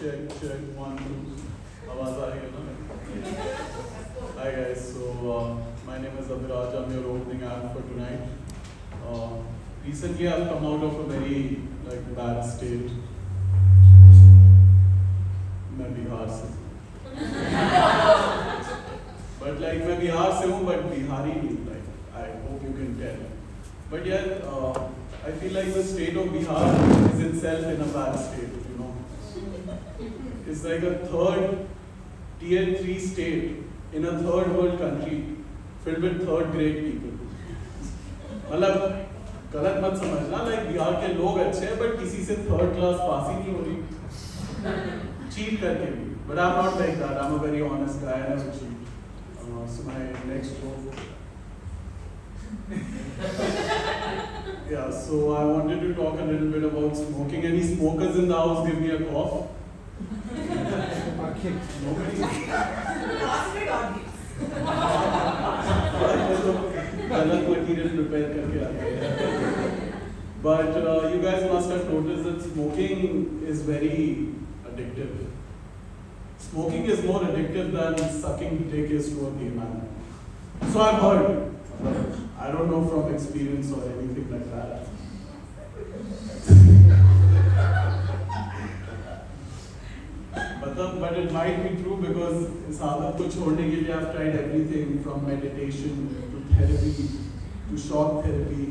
check, one, two. आवाज आ रही है ना? Hi guys, so my name is Abhiraj. I'm your opening act for tonight. Recently, I've come out of a very bad state. मैं बिहार से. But मैं बिहार से हूँ, but बिहारी नहीं. I hope you can tell. But yeah, I feel like the state of Bihar is itself in a bad state, you know. It's like a third tier 3 state in a third world country filled with third grade people. मतलब गलत मत समझना, बिहार के लोग अच्छे हैं, but किसी से third class पास ही नहीं हो रही, cheat करके भी. But I'm not like that. I'm a very honest guy. I never cheat. So my next joke. Yeah, so I wanted to talk a little bit about smoking. Any smokers in the house, give me a cough. Nobody? गलत material prepare करके आते हैं. But you guys must have noticed that smoking is very addictive. Smoking is more addictive than sucking dick is to a gay man. So I've heard. I don't know from experience or anything like that. But it might be true because इस आदत को छोड़ने के लिए I've tried everything from meditation to therapy to shock therapy.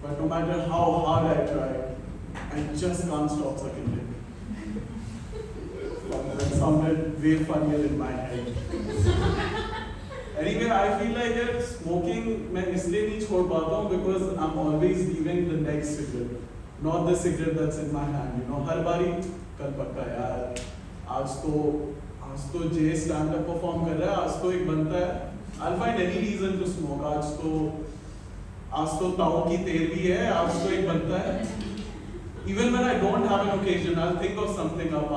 But no matter how hard I try, I just can't stop sucking dick. That sounded way funnier in my head. Anyway, I feel like that smoking मैं इसलिए नहीं छोड़ पाता हूँ because I'm always leaving the next cigarette, not the cigarette that's in my hand. You know, हर बारी कल पक्का यार, आज तो जे stand up perform कर रहा है, आज तो एक बनता है. I'll find any reason to smoke. आज तो ताऊ की तेरहवीं है, आज तो एक बनता है. Even when I don't have an occasion, I'll think of something up.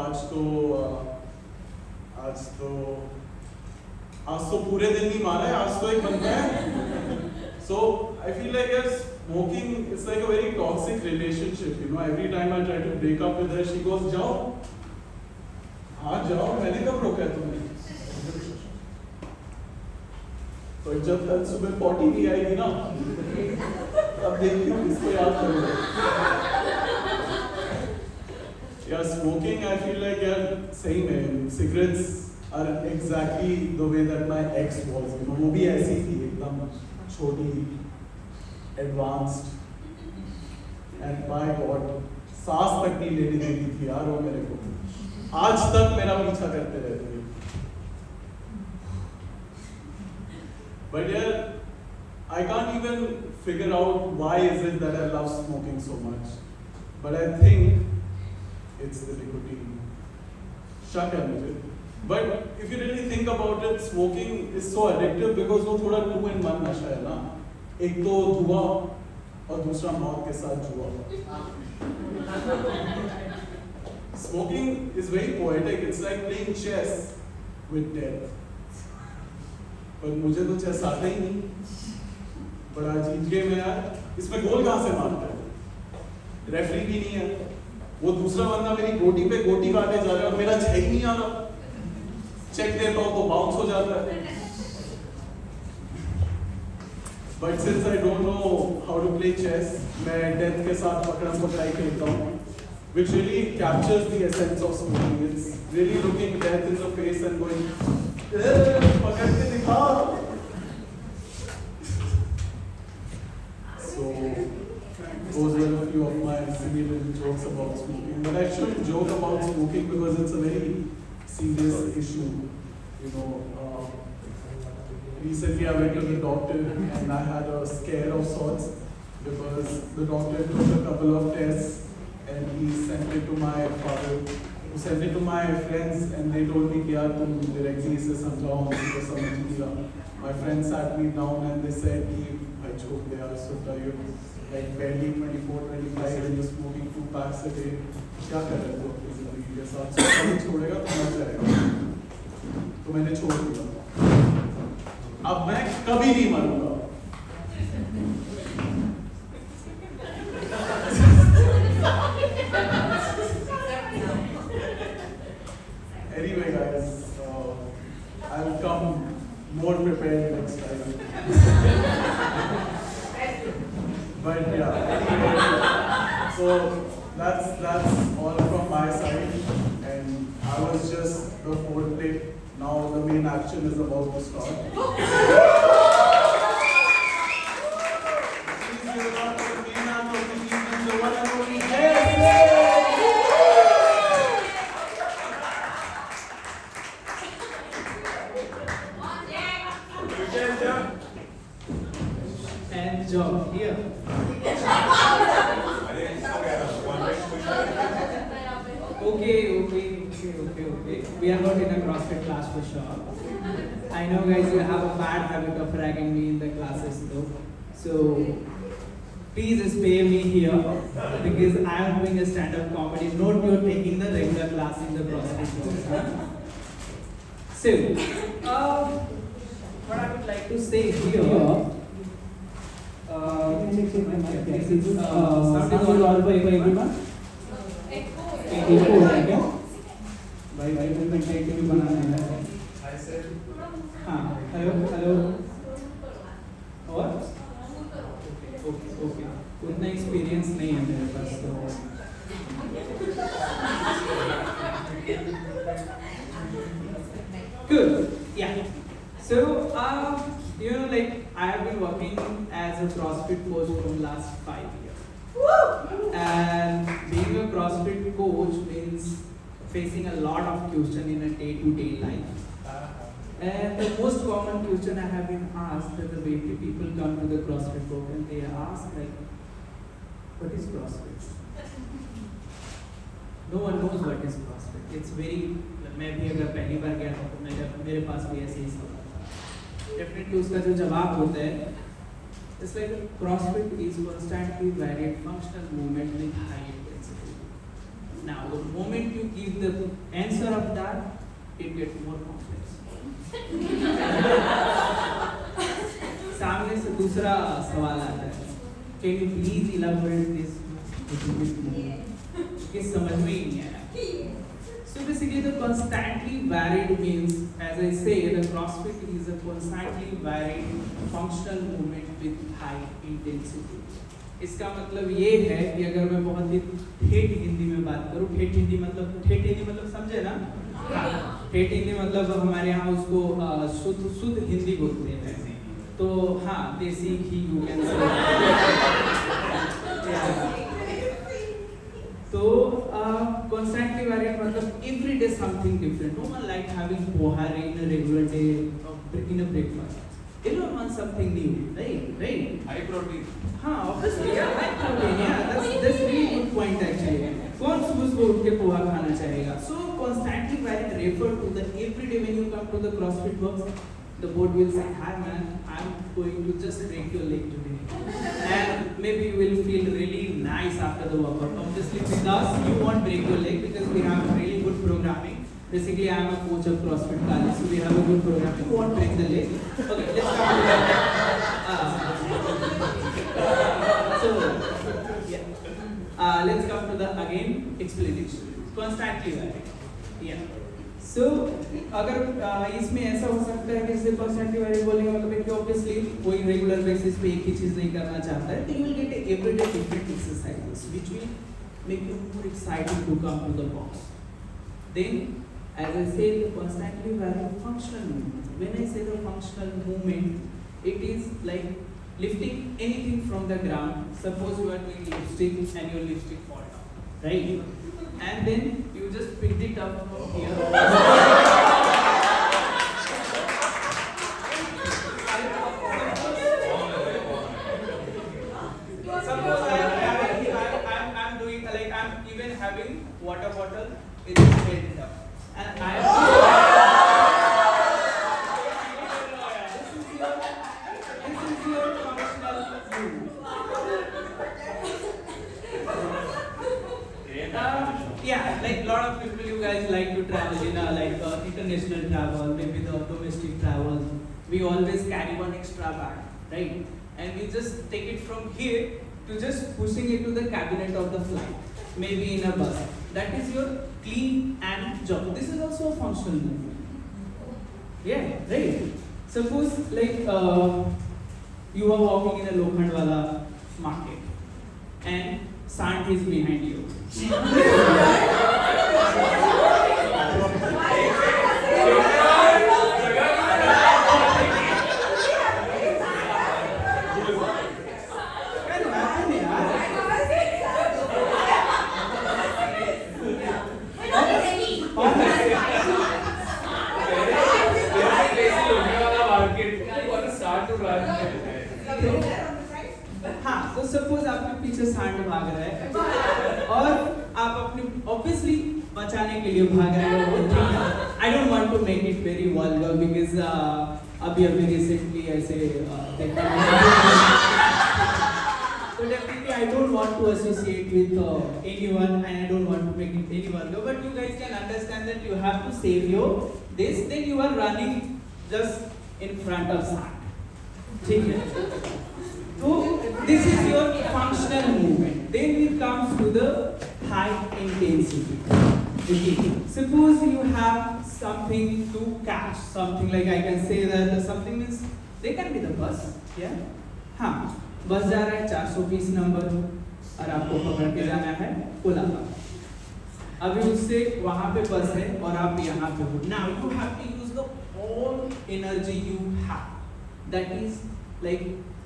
आज तो पूरे दिन नहीं मारा है, आज तो एक बनता है. So I feel like smoking is like a very toxic relationship. You know, every time I try to break up with her, she goes, जाओ, हाँ जाओ, मैंने कब रोका है तुम्हें? तो जब कल सुबह पॉटी नहीं आएगी ना, तब देखती हूँ इसको याद करूँगा. Yeah, smoking, I feel like सही में cigarettes are exactly the way that my ex was. You know, वो भी ऐसी थी, एकदम छोटी, advanced, and by God, सांस तक नहीं लेने देती थी यार वो मेरे को. आज तक मेरा पीछा करते रहती है. But yeah, I can't even figure out why is it that I love smoking so much. But I think it's the nicotine. शक है मुझे. But if you really think about it, smoking is so addictive because वो थोड़ा 2-in-1 नशा है ना. एक तो धुआं और दूसरा मौत के साथ जुआ. Smoking is very poetic. It's like playing chess with death. पर मुझे तो चेस आता ही नहीं. बड़ा अजीब गेम है यार. इसमें गोल कहाँ से मारता है? रेफरी भी नहीं है. वो दूसरा बंदा मेरी गोटी पे गोटी काटे जा रहा है और मेरा छह ही नहीं आ रहा. चेक देता हूँ तो बाउंस हो जाता है. But since I don't know how to play chess, मैं डेथ के साथ पकड़म पकड़ाई खेलता हूँ, which really captures the essence of smoking. It's really looking death in the face and going, पकड़ के दिखा. So those were a few of my silly little jokes about smoking. But I shouldn't joke about smoking because it's a very serious issue. You know, recently I went to the doctor and I had a scare of sorts because the doctor took a couple of tests and he sent it to my father, who sent it to my friends, and they told me कि यार तुम directly इसे समझाओ, मुझे समझ नहीं आ. My friends sat me down and they said कि भाई छोड़ दे यार, सुनता you like barely 24-25 and you're smoking 2 packs a day. क्या कर रहे हो अपनी जिंदगी के साथ? नहीं छोड़ेगा तो मर जाएगा. तो मैंने छोड़ दिया. अब मैं कभी नहीं मरूंगा. So that's all from my side, and I was just the foreplay. Now the main action is about to start. Please give it up for the main act of the evening, the one and only Jay. And job here. Okay. We are not in a CrossFit class for sure. I know guys, you have a bad habit of ragging me in the classes though. So please spare me here because I am doing a stand-up comedy. Not you're taking the regular class in the CrossFit course. Huh? So, what I would like to say here. This is sounding all by everyone. भाई तुमने cake भी बनाना है। हाँ, hello. और? Okay. उतना experience नहीं है मेरे पास तो। Good. Yeah. So, like I have been working as a CrossFit coach for the last 5 years. And being a CrossFit coach means facing a lot of questions in a day-to-day life. And the most common question I have been asked that the way people come to the CrossFit program, they ask like, what is CrossFit? No one knows what is CrossFit. It's very, मैं भी अगर पहली बार गया था तो मेरे पास भी ऐसे ही सवाल था. Definitely उसका जो जवाब होता है, it's like CrossFit is constantly varied functional movement with high intensity. Now, the moment you give the answer of that, it gets more complex. सामने से दूसरा सवाल आता है. Can you please elaborate this a little bit more? कि समझ में ही नहीं आया. So basically, the constantly varied means, as I say, the CrossFit is a constantly varied functional movement with high intensity. इसका मतलब ये है कि अगर मैं बहुत ही ठेठ हिंदी में बात करूँ, ठेठ हिंदी मतलब समझे ना? ठेठ हिंदी मतलब हमारे यहाँ उसको शुद्ध हिंदी बोलते हैं. तो हाँ, desi ghee you can So, constantly varied मतलब every day something different. No one like having pohari in a regular day in a breakfast. Everyone wants something new, right? High protein. हाँ, obviously, yeah, high protein, yeah. That's really good point actually. कौन सुबह उठ के पोहा खाना चाहेगा? So constantly varied refer to the every day when you come to the CrossFit works, the board will say, "Hi man, I'm going to just break your leg today." And maybe you will feel really nice after the workout. Obviously, with us, you won't break your leg because we have really good programming. Basically, I am a coach of CrossFit College, so we have a good programming. You won't break the leg. Okay, let's come to let's come to the again explanation. Constantly varied. Yeah. So, अगर इसमें ऐसा हो सकता है कि इससे constantly varied बोलेंगे मतलब कि obviously कोई regular basis पे एक ही चीज़ नहीं करना चाहता है, तो you will get a everyday different exercises which will make you more excited to come to the box. Then, as I said, the constantly varied functional movement. When I say the functional movement, it is like lifting anything from the ground. Suppose you are doing lipstick and your lipstick fall down, right? And then you just picked it up from here. Suppose I'm doing like I'm even having water bottle, it's held it up, and I am. This is your functional move. Yeah, like lot of people, you guys like to travel, international travel, maybe the domestic travels. We always carry one extra bag, right? And we just take it from here to just pushing it to the cabinet of the flight, maybe in a bus. That is your clean and job. This is also a functional movement. Yeah, right. Suppose like you are walking in a Lokhandwala market, and Sant is behind you. हाँ, तो suppose आपके पीछे सांड भाग रहा है और आप अपने ऑब्वियसली बचाने के लिए भाग रहे हो। I don't want to make it very vulgar because अभी रिसेंटली ऐसे देखा तो definitely I don't want to associate with anyone and I don't want to make it very vulgar but you guys can understand that you have to save your this then you are running just in front of सांड। ठीक है, so this is your functional movement. Then it comes to the high intensity. Okay. Suppose you have something to catch, something like I can say that something means they can be the bus. Yeah. हाँ, बस जा रहा है 420 number और आपको पकड़ के जाना है कोलाबा। अभी उससे वहाँ पे बस है और आप यहाँ पे हो। Now you have to use the all energy you have. That is like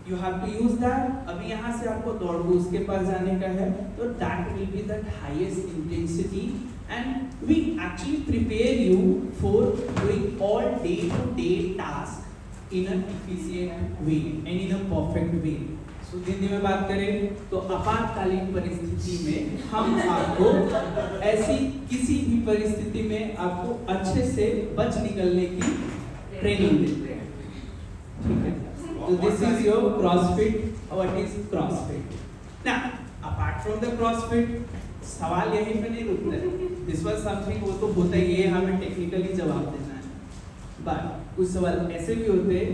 you have to use that. अभी यहाँ से आपको दौड़ के उसके पास जाने का है तो that will be the highest intensity and we actually prepare you for doing all day to day task in an efficient way and in a perfect way. So Hindi में बात करें तो आपातकालीन परिस्थिति में हम आपको ऐसी किसी भी परिस्थिति में आपको अच्छे से बच निकलने की ट्रेनिंग देते हैं। ठीक है, so this is your CrossFit. What is CrossFit? Now, apart from the CrossFit, सवाल यहीं पे नहीं रुकता है। This was something वो तो होता ही है, हमें टेक्निकली जवाब देना है। But कुछ सवाल ऐसे भी होते हैं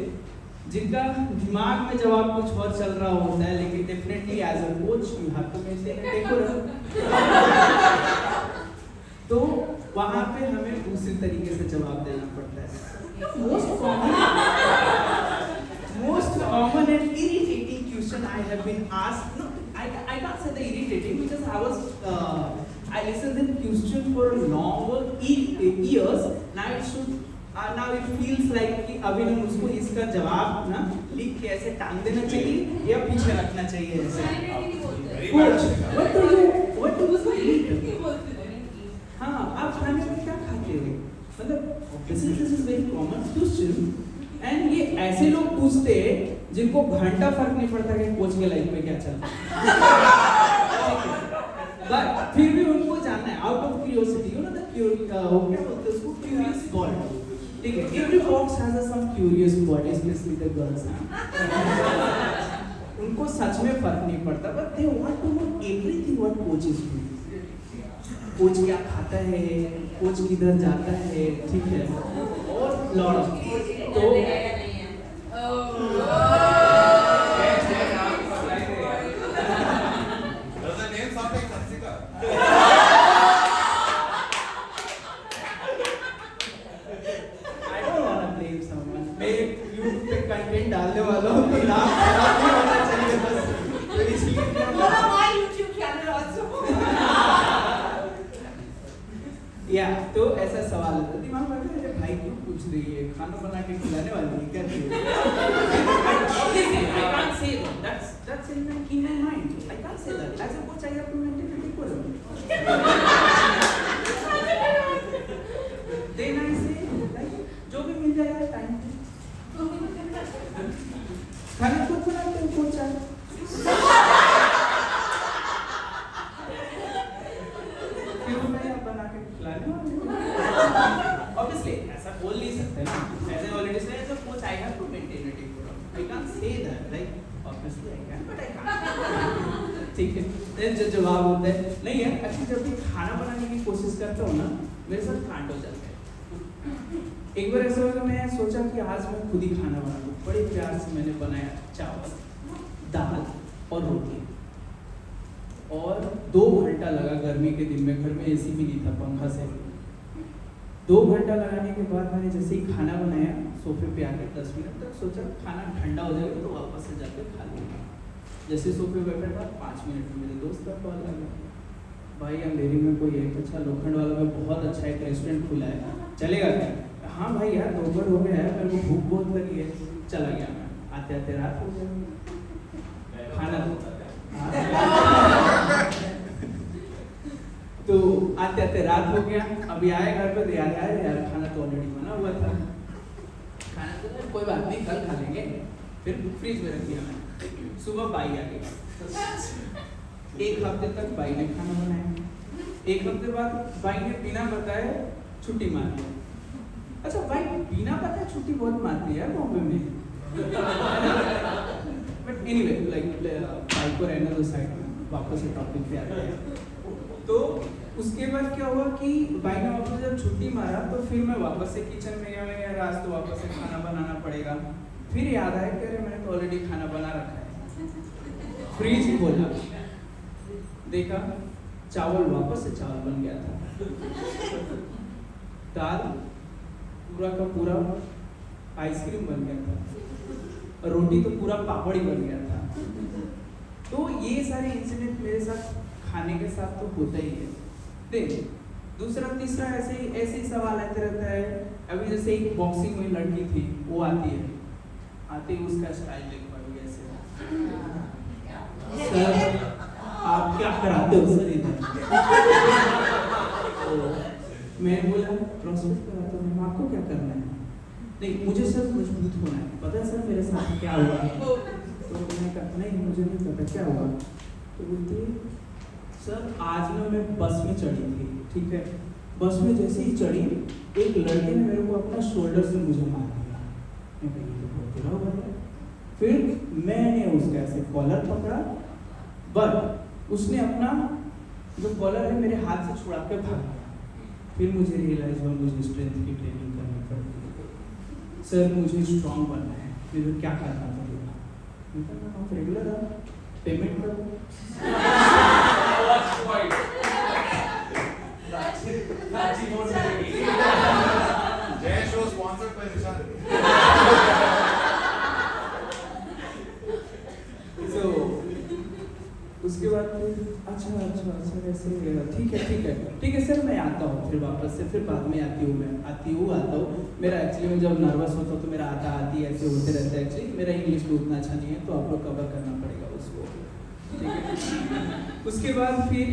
जिनका दिमाग में जवाब कुछ और चल रहा होता है, लेकिन definitely as a coach you have to maintain a decorum. तो वहाँ पे हमें दूसरी तरीके से जवाब देना पड़ता है। Most common and irritating question I have been asked. No, I can't say the irritating because I listened to the question for longer years. Now it feels like कि अभी ना मुझको इसका जवाब ना लिख के ऐसे टांग देना चाहिए या पीछे रखना चाहिए ऐसे। What do you eat? हाँ, आप खाने में क्या खाते हो? मतलब this is very common question. And ये ऐसे लोग पूछते हैं जिनको घंटा फर्क नहीं पड़ता कि कोच के लाइफ में क्या चल रहा है, बट फिर भी उनको जानना है out of curiosity. You know the क्या बोलते हैं उसको, क्यूरियस बॉय। ठीक है, every box has some curious boy, specially the girls. उनको सच में फर्क नहीं पड़ता but they want to know everything what coach is doing. Coach क्या खाता है, कोच किधर जाता है, ठीक है, और लॉट ऑफ तो कंटेंट डालने वाला हूँ तो नाम नहीं होना चाहिए बस, तो इसलिए या तो ऐसा सवाल होता है दिमाग में, अरे भाई क्यों पूछ रही है, खाना बना के खिलाने वाली है क्या? I can't say that. That's in my mind. I can't say that. As a coach, I have to maintain a decorum. Then I say, like, जो भी मिल जाएगा टाइम खाना खुद बनाते हो कोच आप? क्यों मैं बना के खिलाने वाली? Obviously, ऐसा बोल नहीं सकते ना। As I already said, as a coach, I have to maintain a decorum. I can't say that. Like, obviously I can, but I can't. ठीक है, then जो जवाब होता है नहीं है। अच्छा, जब मैं खाना बनाने की कोशिश करता हूँ ना, मेरे साथ कांड हो जाता है। एक बार ऐसा हुआ, मैं सोचा कि आज मैं खुद ही खाना बना लूँ। बड़े प्यार से मैंने बनाया चावल, दाल और रोटी, और 2 घंटा लगा। गर्मी के दिन में घर में एसी भी नहीं था, पंखा से 2 घंटा लगाने के बाद मैंने जैसे ही खाना बनाया, सोफे पे आके 10 मिनट तक सोचा खाना ठंडा हो जाएगा तो वापस से जाकर खा लूँगा। जैसे सोफे पे बैठा 5 मिनट में मेरे दोस्त का कॉल आ गया, भाई अंधेरी में कोई एक अच्छा लोखंड वाला में बहुत अच्छा एक रेस्टोरेंट खुला है, चलेगा क्या? हाँ भाई यार दोपहर हो गया है, मेरे को भूख बहुत लगी है। चला गया मैं, आते आते रात हो गया, खाना तो आते आते रात हो गया। अभी आए घर पे तो याद आया यार खाना तो ऑलरेडी बना हुआ था, खाना तो कोई बात नहीं कल खा लेंगे, फिर फ्रिज में रख दिया मैंने। सुबह बाई आ गई, 1 हफ्ते तक बाई ने खाना बनाया, 1 हफ्ते बाद बाई ने बिना बताए छुट्टी मार दी। अच्छा भाई बिना बताए छुट्टी बहुत मारती है यार बॉम्बे में। बट एनीवे लाइक बाई को रहना दो साइड में, वापस से टॉपिक पे आ गए। तो उसके बाद क्या हुआ कि बाई ने वापस जब छुट्टी मारा तो फिर मैं वापस से किचन में गया, मैं यार आज तो वापस से खाना बनाना पड़ेगा। फिर याद आया कि अरे मैंने तो ऑलरेडी खाना बना रखा है। फ्रिज खोला, देखा चावल वापस से चावल बन गया था, दाल पूरा का पूरा आइसक्रीम बन गया था, रोटी तो पूरा पापड़ ही बन गया था। तो ये सारे इंसिडेंट मेरे साथ खाने के साथ तो होता ही है। देख दूसरा तीसरा ऐसे ही सवाल आते रहता है। अभी जैसे एक बॉक्सिंग में लड़की थी, वो आती है, आते ही उसका स्टाइल देख पाओगे ऐसे, सर आप क्या कराते हो सर इधर? मैं बोला प्रोस्पेक्ट कराता हूँ, आपको क्या करना है? नहीं मुझे सर मजबूत होना है, पता है सर मेरे साथ क्या हुआ? तो मैंने कहा नहीं मुझे नहीं पता क्या हुआ। तो बोलती सर आज ना मैं बस में चढ़ी थी, ठीक है, बस में जैसे ही चढ़ी एक लड़के ने मेरे को अपना शोल्डर से मुझे मार दिया। मैं कहीं तो बहुत बुरा हुआ है। फिर मैंने उसका ऐसे कॉलर पकड़ा, बट उसने अपना जो कॉलर है मेरे हाथ से छुड़ा के भाग गया। फिर मुझे रियलाइज हुआ मुझे स्ट्रेंथ की ट्रेनिंग करनी पड़ेगी, सर मुझे स्ट्रॉन्ग बनना है, मुझे क्या करना पड़ेगा? आप रेगुलर पेमेंट करो। जय शो स्पॉन्सर्ड बाय निशान। तो उसके बाद अच्छा सर ऐसे ठीक है सर मैं आता हूँ, फिर वापस से फिर बाद में आता हूँ। मेरा एक्चुअली में जब नर्वस होता हूँ तो मेरा आती ऐसे होते रहता है। एक्चुअली मेरा इंग्लिश तो उतना अच्छा नहीं है, तो आप लोग कवर करना पड़ेगा उसको, ठीक है। उसके बाद फिर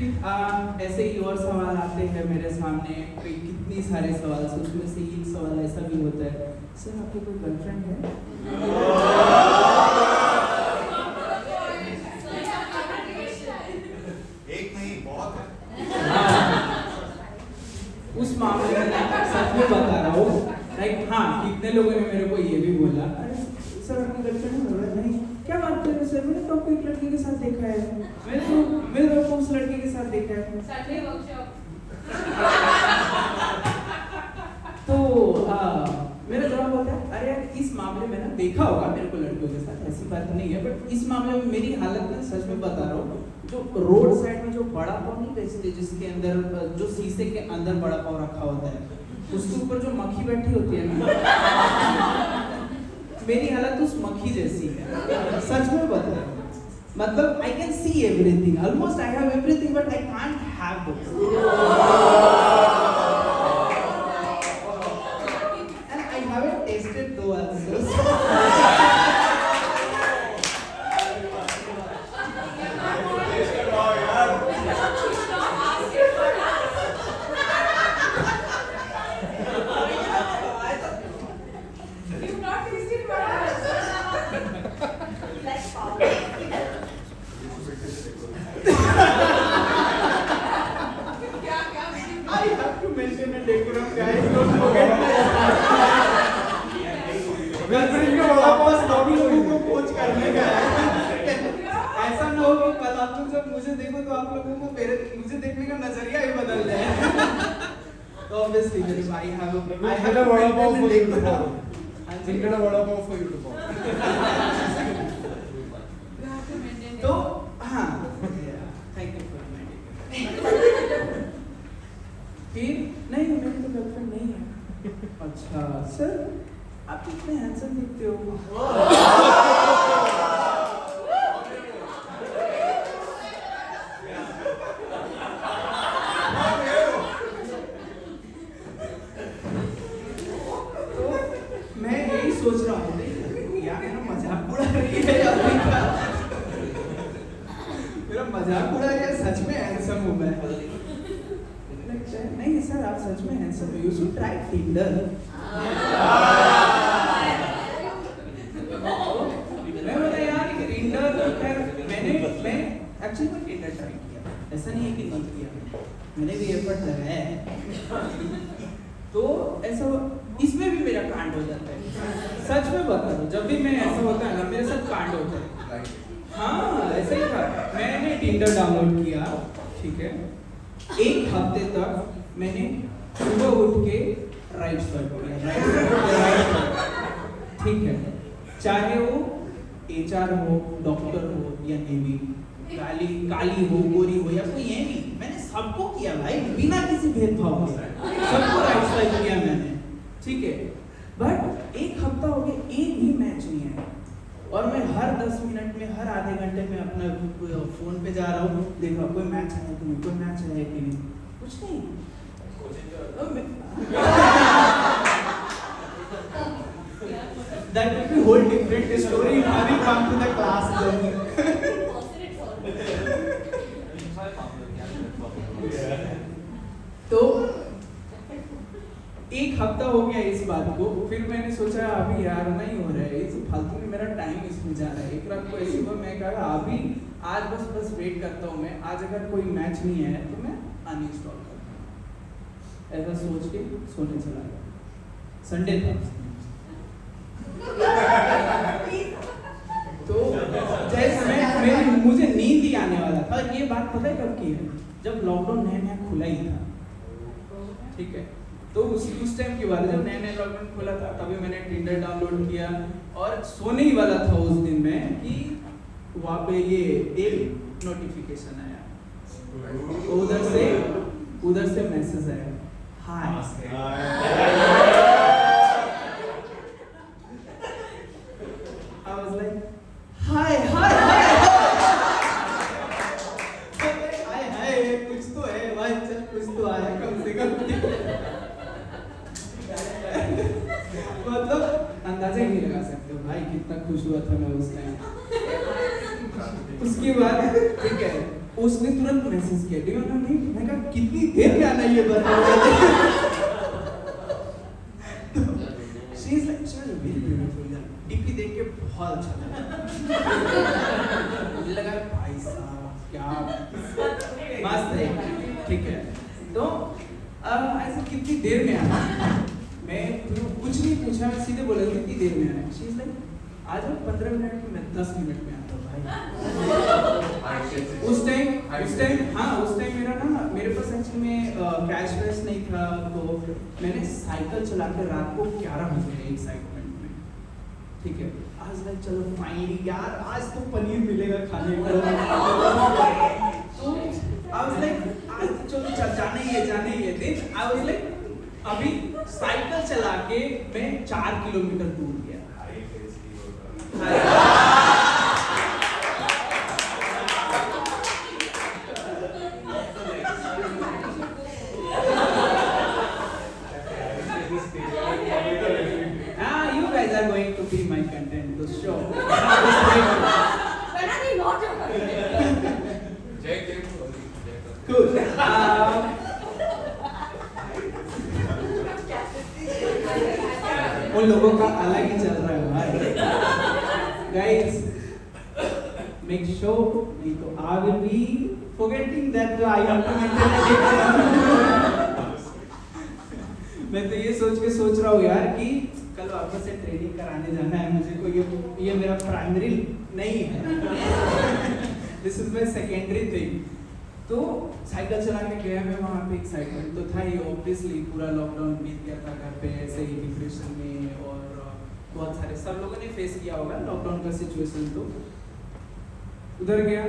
ऐसे ही और सवाल आते हैं मेरे सामने, कितनी सारे सवाल से उसमें से एक सवाल ऐसा भी होता है, सर आपको कोई गर्लफ्रेंड है? उस मामले में सच में बता रहा हूँ, लाइक हाँ कितने लोगों ने मेरे को ये भी बोला, अरे सर आपकी गर्लफ्रेंड है? नहीं क्या बात कर रहे सर, मैंने तो आपको एक लड़की के साथ देखा है, मैंने तो आपको उस लड़की के साथ देखा है। तो मेरा जवाब होता है अरे यार इस मामले में ना देखा होगा मेरे को लड़कियों के साथ, ऐसी बात नहीं है, बट इस मामले में मेरी हालत में सच में बता रहा हूँ, जो रोड साइड में जो बड़ा पाव नहीं बेचते जिसके अंदर जो शीशे के अंदर बड़ा पाव रखा होता है, उसके ऊपर जो मक्खी बैठी होती है ना, मेरी हालत उस मक्खी जैसी है, सच में बता रहा हूँ। मतलब I can see everything, almost I have everything but I can't have this, and I haven't tested दो आल्सो। ऐसा ना हो कि कल आप लोग जब मुझे देखो तो आप लोगों को मुझे देखने का नजरिया ही बदल जाए। तो ऑब्वियसली मेरे भाई have a vada pav for you to follow. We'll get a vada pav for you to follow. तो हाँ थैंक यू फॉर रिमाइंडिंग। फिर नहीं मेरी तो गर्लफ्रेंड नहीं है। अच्छा सर आप कितने हैंडसम दिखते हो। हैंडसम हूँ मैं। लगता है नहीं सर आप सच में हैंडसम हो, यू शुड ट्राई टिंडर। मैं बोला यार टिंडर तो खैर मैं एक्चुअली टिंडर ट्राई किया, ऐसा नहीं है कि नहीं किया, मैंने भी एफर्ट लगाया है। तो ऐसा इसमें भी मेरा कांड हो जाता है, सच में बता रहा हूँ, जब भी मैं ऐसा होता है ना मेरे साथ कांड होता है। हाँ ऐसा ही था, मैंने टिंडर डाउनलोड किया, ठीक है, एक हफ्ते तक मैंने सुबह उठ के राइट स्वाइप किया, ठीक है, चाहे वो HR हो, डॉक्टर हो या नेवी, काली हो, गोरी हो या कोई ये नहीं, मैंने सबको किया भाई, बिना किसी भेदभाव के सबको राइट स्वाइप किया मैंने, ठीक है। बट एक हफ्ता हो गया, एक भी मैच नहीं है, और मैं हर 10 मिनट में, हर आधे घंटे में अपना फोन पे जा रहा हूँ, देखो कोई मैच है कि नहीं, कोई मैच है कि नहीं, कुछ नहीं। That would be whole different story if I will come to the class then. तो एक हफ्ता हो गया इस बात को, फिर मैंने सोचा अभी यार नहीं हो रहा है, इस फालतू में मेरा टाइम इसमें जा रहा है। एक रात को ऐसी हुआ, मैं कहा अभी आज बस वेट करता हूँ मैं, आज अगर कोई मैच नहीं है तो मैं अनइंस्टॉल करता हूँ, ऐसा सोच के सोने चला गया। संडे था तो जैसे मुझे नींद ही आने वाला था, और ये बात पता है कब की है, जब लॉकडाउन नया खुला ही था, ठीक है। तो उस टाइम की बात है, जब नया लॉकडाउन खुला था, तभी मैंने टिंडर डाउनलोड किया, और सोने ही वाला था उस दिन में कि वहाँ पे ये एक नोटिफिकेशन आया, तो उधर से मैसेज आया, हाय। I was like, hi, कुछ तो है भाई, चल कुछ तो आया कम से कम। मतलब अंदाजा ही नहीं लगा सकते हो भाई कितना खुश हुआ था मैं उस टाइम। उसके बाद ठीक है, उसने तुरंत मैसेज किया, डू यू नो मी, मैं कहा कितनी देर में आना ये बताओ। She is like so very beautiful, DP देख के बहुत अच्छा लगा। मुझे लगा भाई साहब क्या मस्त है, ठीक है। तो ऐसे कितनी देर में आना, मैं कुछ नहीं पूछा, मैं सीधे बोला कितनी देर में आना। शी इज लाइक आज हम 15 मिनट में, मैं 10 मिनट में आता हूँ भाई। उस टाइम मेरे पास एक्चुअली में कैश वैश नहीं था, तो मैंने साइकिल चला के रात को 11 बजे एक्साइटमेंट में, ठीक है, आज लाइक चलो फाइनली यार आज तो पनीर मिलेगा खाने को। तो आई वाज लाइक आज चलो जाने ही है। देन आई वाज लाइक अभी साइकिल चला के मैं 4 किलोमीटर दूर गया। You guys are going to be my content to show. Cool. उन लोगों का अलग ही चल रहा है भाई। Guys, make sure नहीं तो I will be forgetting that I have to maintain. मैं तो ये सोच रहा हूँ यार कि कल वापस से ट्रेनिंग कराने जाना है मुझे को, ये मेरा प्राइमरी नहीं है, this is my secondary thing. तो साइकिल चला के गया मैं वहाँ पे, एक्साइटमेंट तो था ही ऑब्वियसली, पूरा लॉकडाउन बीत गया था घर पे ऐसे ही डिप्रेशन में, और बहुत सारे सब लोगों ने फेस किया होगा लॉकडाउन का सिचुएशन। तो उधर गया,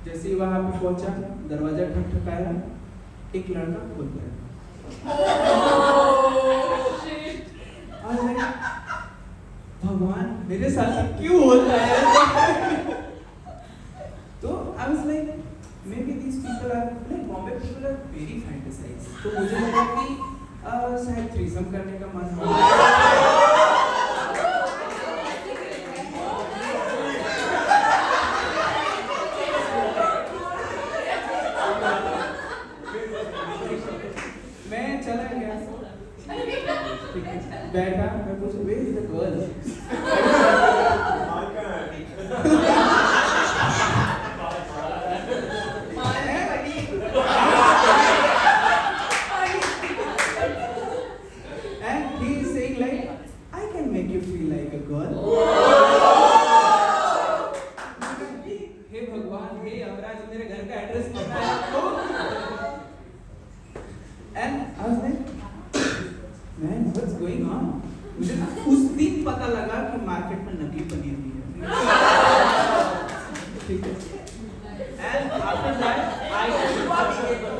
जैसे ही वहाँ पे पहुँचा, दरवाजा ठकठकाया, एक लड़का खोल गया। भगवान मेरे साथ क्यों होता है? तो I was like maybe these people are like Bombay people are very fantasized. तो मुझे लगा कि शायद थ्रीसम करने का मन हो। बैठा, मैं पूछा where is the girl? And he is saying like, I can make you feel like a girl. हे भगवान, हे अमराज, मेरे घर का एड्रेस पता है आपको? And I was like, man, what's going on? मुझे उस दिन पता लगा कि मार्केट में नकली पनीर भी है। ठीक है। And after that,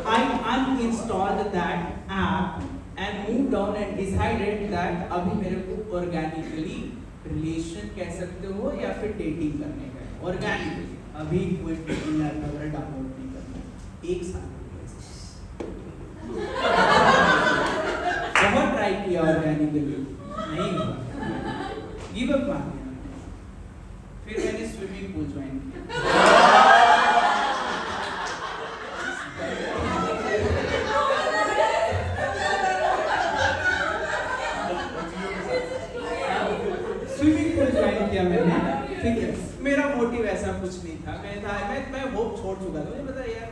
I uninstalled that app and moved on and decided that अभी मेरे को organically relation कह सकते हो या फिर dating करने का है। Organically अभी कोई dating app वगैरह डाउनलोड नहीं करना। एक साल हो गया। बहुत ट्राई किया organically, नहीं हुआ। Give up मान लिया। फिर मैंने swimming pool ज्वाइन किया। स्विमिंग पूल ज्वाइन किया मैंने, ठीक है। मेरा मोटिव ऐसा कुछ नहीं था, मैं होप छोड़ चुका था। मुझे पता यार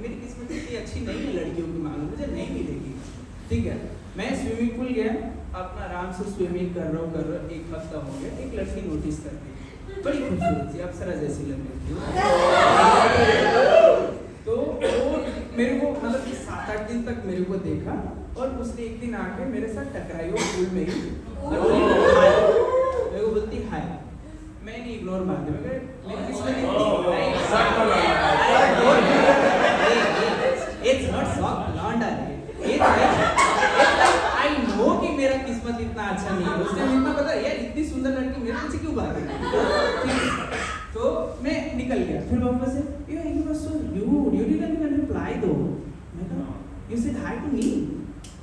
मेरी किस्मत इतनी अच्छी नहीं है लड़कियों की मांग, मुझे नहीं मिलेगी, ठीक है। मैं स्विमिंग पूल गया, अपना आराम से स्विमिंग कर रहा हूँ, एक हफ्ता हो गया। एक लड़की नोटिस कर दी, बड़ी खूबसूरत सी, अप्सरा जैसी लग रही थी। तो वो मेरे को मतलब 7-8 दिन तक मेरे को देखा और उसने एक दिन आके मेरे साथ टकराई वो पूल में ही और मेरे को बोलती हाय। मैंने इग्नोर मार दिया, मैं कहा मेरी किस्मत इट्स नॉट सॉक लॉन्डा है, आई नो कि मेरा किस्मत इतना अच्छा नहीं है। उसने इतना पता यार इतनी सुंदर लड़की मेरे पीछे क्यों भाग रही है। तो मैं निकल गया। फिर वापस से you were so rude, you didn't even reply though. मैं कहा you said hi to me.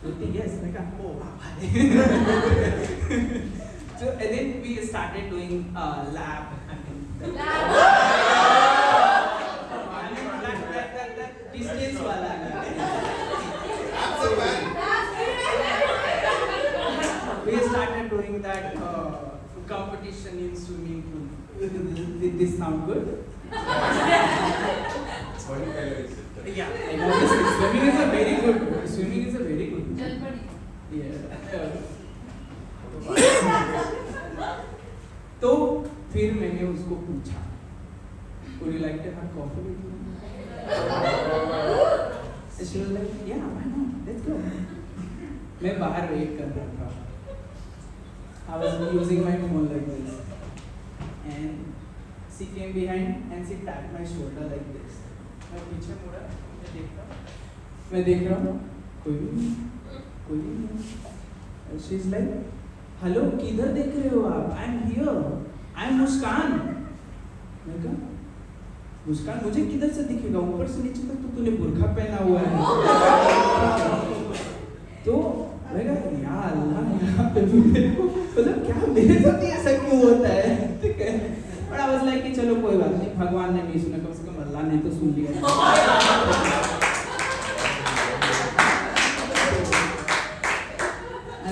बोलती yes, मैं कहा oh Baba. So and then we started doing lab. Distance वाला we started doing that competition in swimming pool. Did this sound good? Yeah, obviously swimming is a very good. Yeah. तो फिर मैंने उसको पूछा, would you like to have coffee with me? She was like, yeah, why not? Let's go. मैं बाहर wait कर रहा था। I was using my phone like this, and she came behind and she tapped my shoulder like this. मैं पीछे मुड़ा, मैं देख रहा हूँ, कोई भी नहीं। She is like, हेलो किधर देख रहे हो आप? I am here, I am Muskan. मैं कहा मुस्कान मुझे किधर से दिखेगा? ऊपर से नीचे तक तो तूने बुर्खा पहना हुआ है। तो मैं कहा यार अल्लाह यहाँ पे भी मेरे को मतलब क्या मेरे साथ ही ऐसा क्यों होता है, ठीक है। बट आई वाज लाइक कि चलो कोई बात नहीं, भगवान ने नहीं सुना, कम से कम अल्लाह ने तो सुन लिया।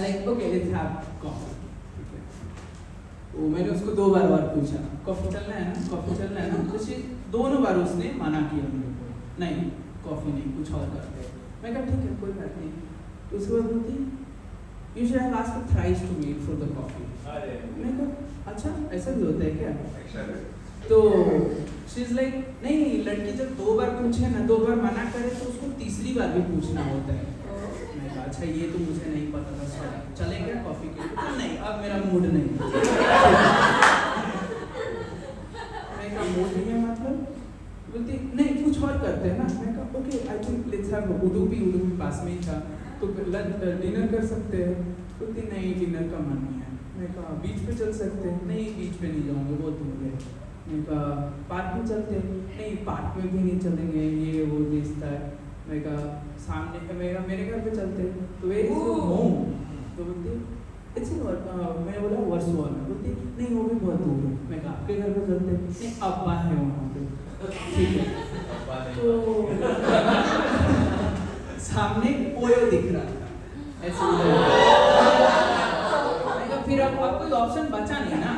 Like okay let's have coffee. तो मैंने उसको 2 बार और पूछा कॉफी चलना है ना, कॉफी चलना है ना। तो दोनों बार उसने मना किया मेरे को, नहीं कॉफी नहीं, कुछ और करते हैं। मैं कहा ठीक है कोई बात नहीं। तो उसके बाद बोलती you should have asked thrice to meet for the coffee. मैं कहा अच्छा ऐसा भी होता है क्या? तो शी इज लाइक नहीं लड़की जब 2 बार पूछे ना, 2 बार मना करे तो उसको तीसरी बार भी पूछना होता है। मैं कहा अच्छा ये तो मुझे नहीं पता था, चले क्या कॉफी के लिए? तो नहीं अब मेरा मूड नहीं। मैं कहा मूड नहीं है मतलब? बोलती नहीं कुछ और करते हैं ना। मैं कहा okay I think let's have Udupi पास में ही था तो डिनर कर सकते हैं। बोलती नहीं डिनर का मन नहीं है। मैं कहा बीच पे चल सकते हैं? नहीं बीच पे नहीं जाऊँगे बहुत दूर है। मैं कहा पार्क में चलते हैं? नहीं पार्क में भी नहीं चलेंगे, ये वो दिखता है। मैं कहा सामने मेरे घर पे चलते हैं। तो वेयर इज योर होम? तो बोलती इट्स इन मैं बोला वर्सोवा में। बोलती नहीं वो भी बहुत दूर है। मैं कहा आपके घर पे चलते हैं? नहीं अब्बा है वहाँ पे, ठीक है। तो सामने ओयो दिख रहा था ऐसे अब कोई ऑप्शन बचा नहीं ना।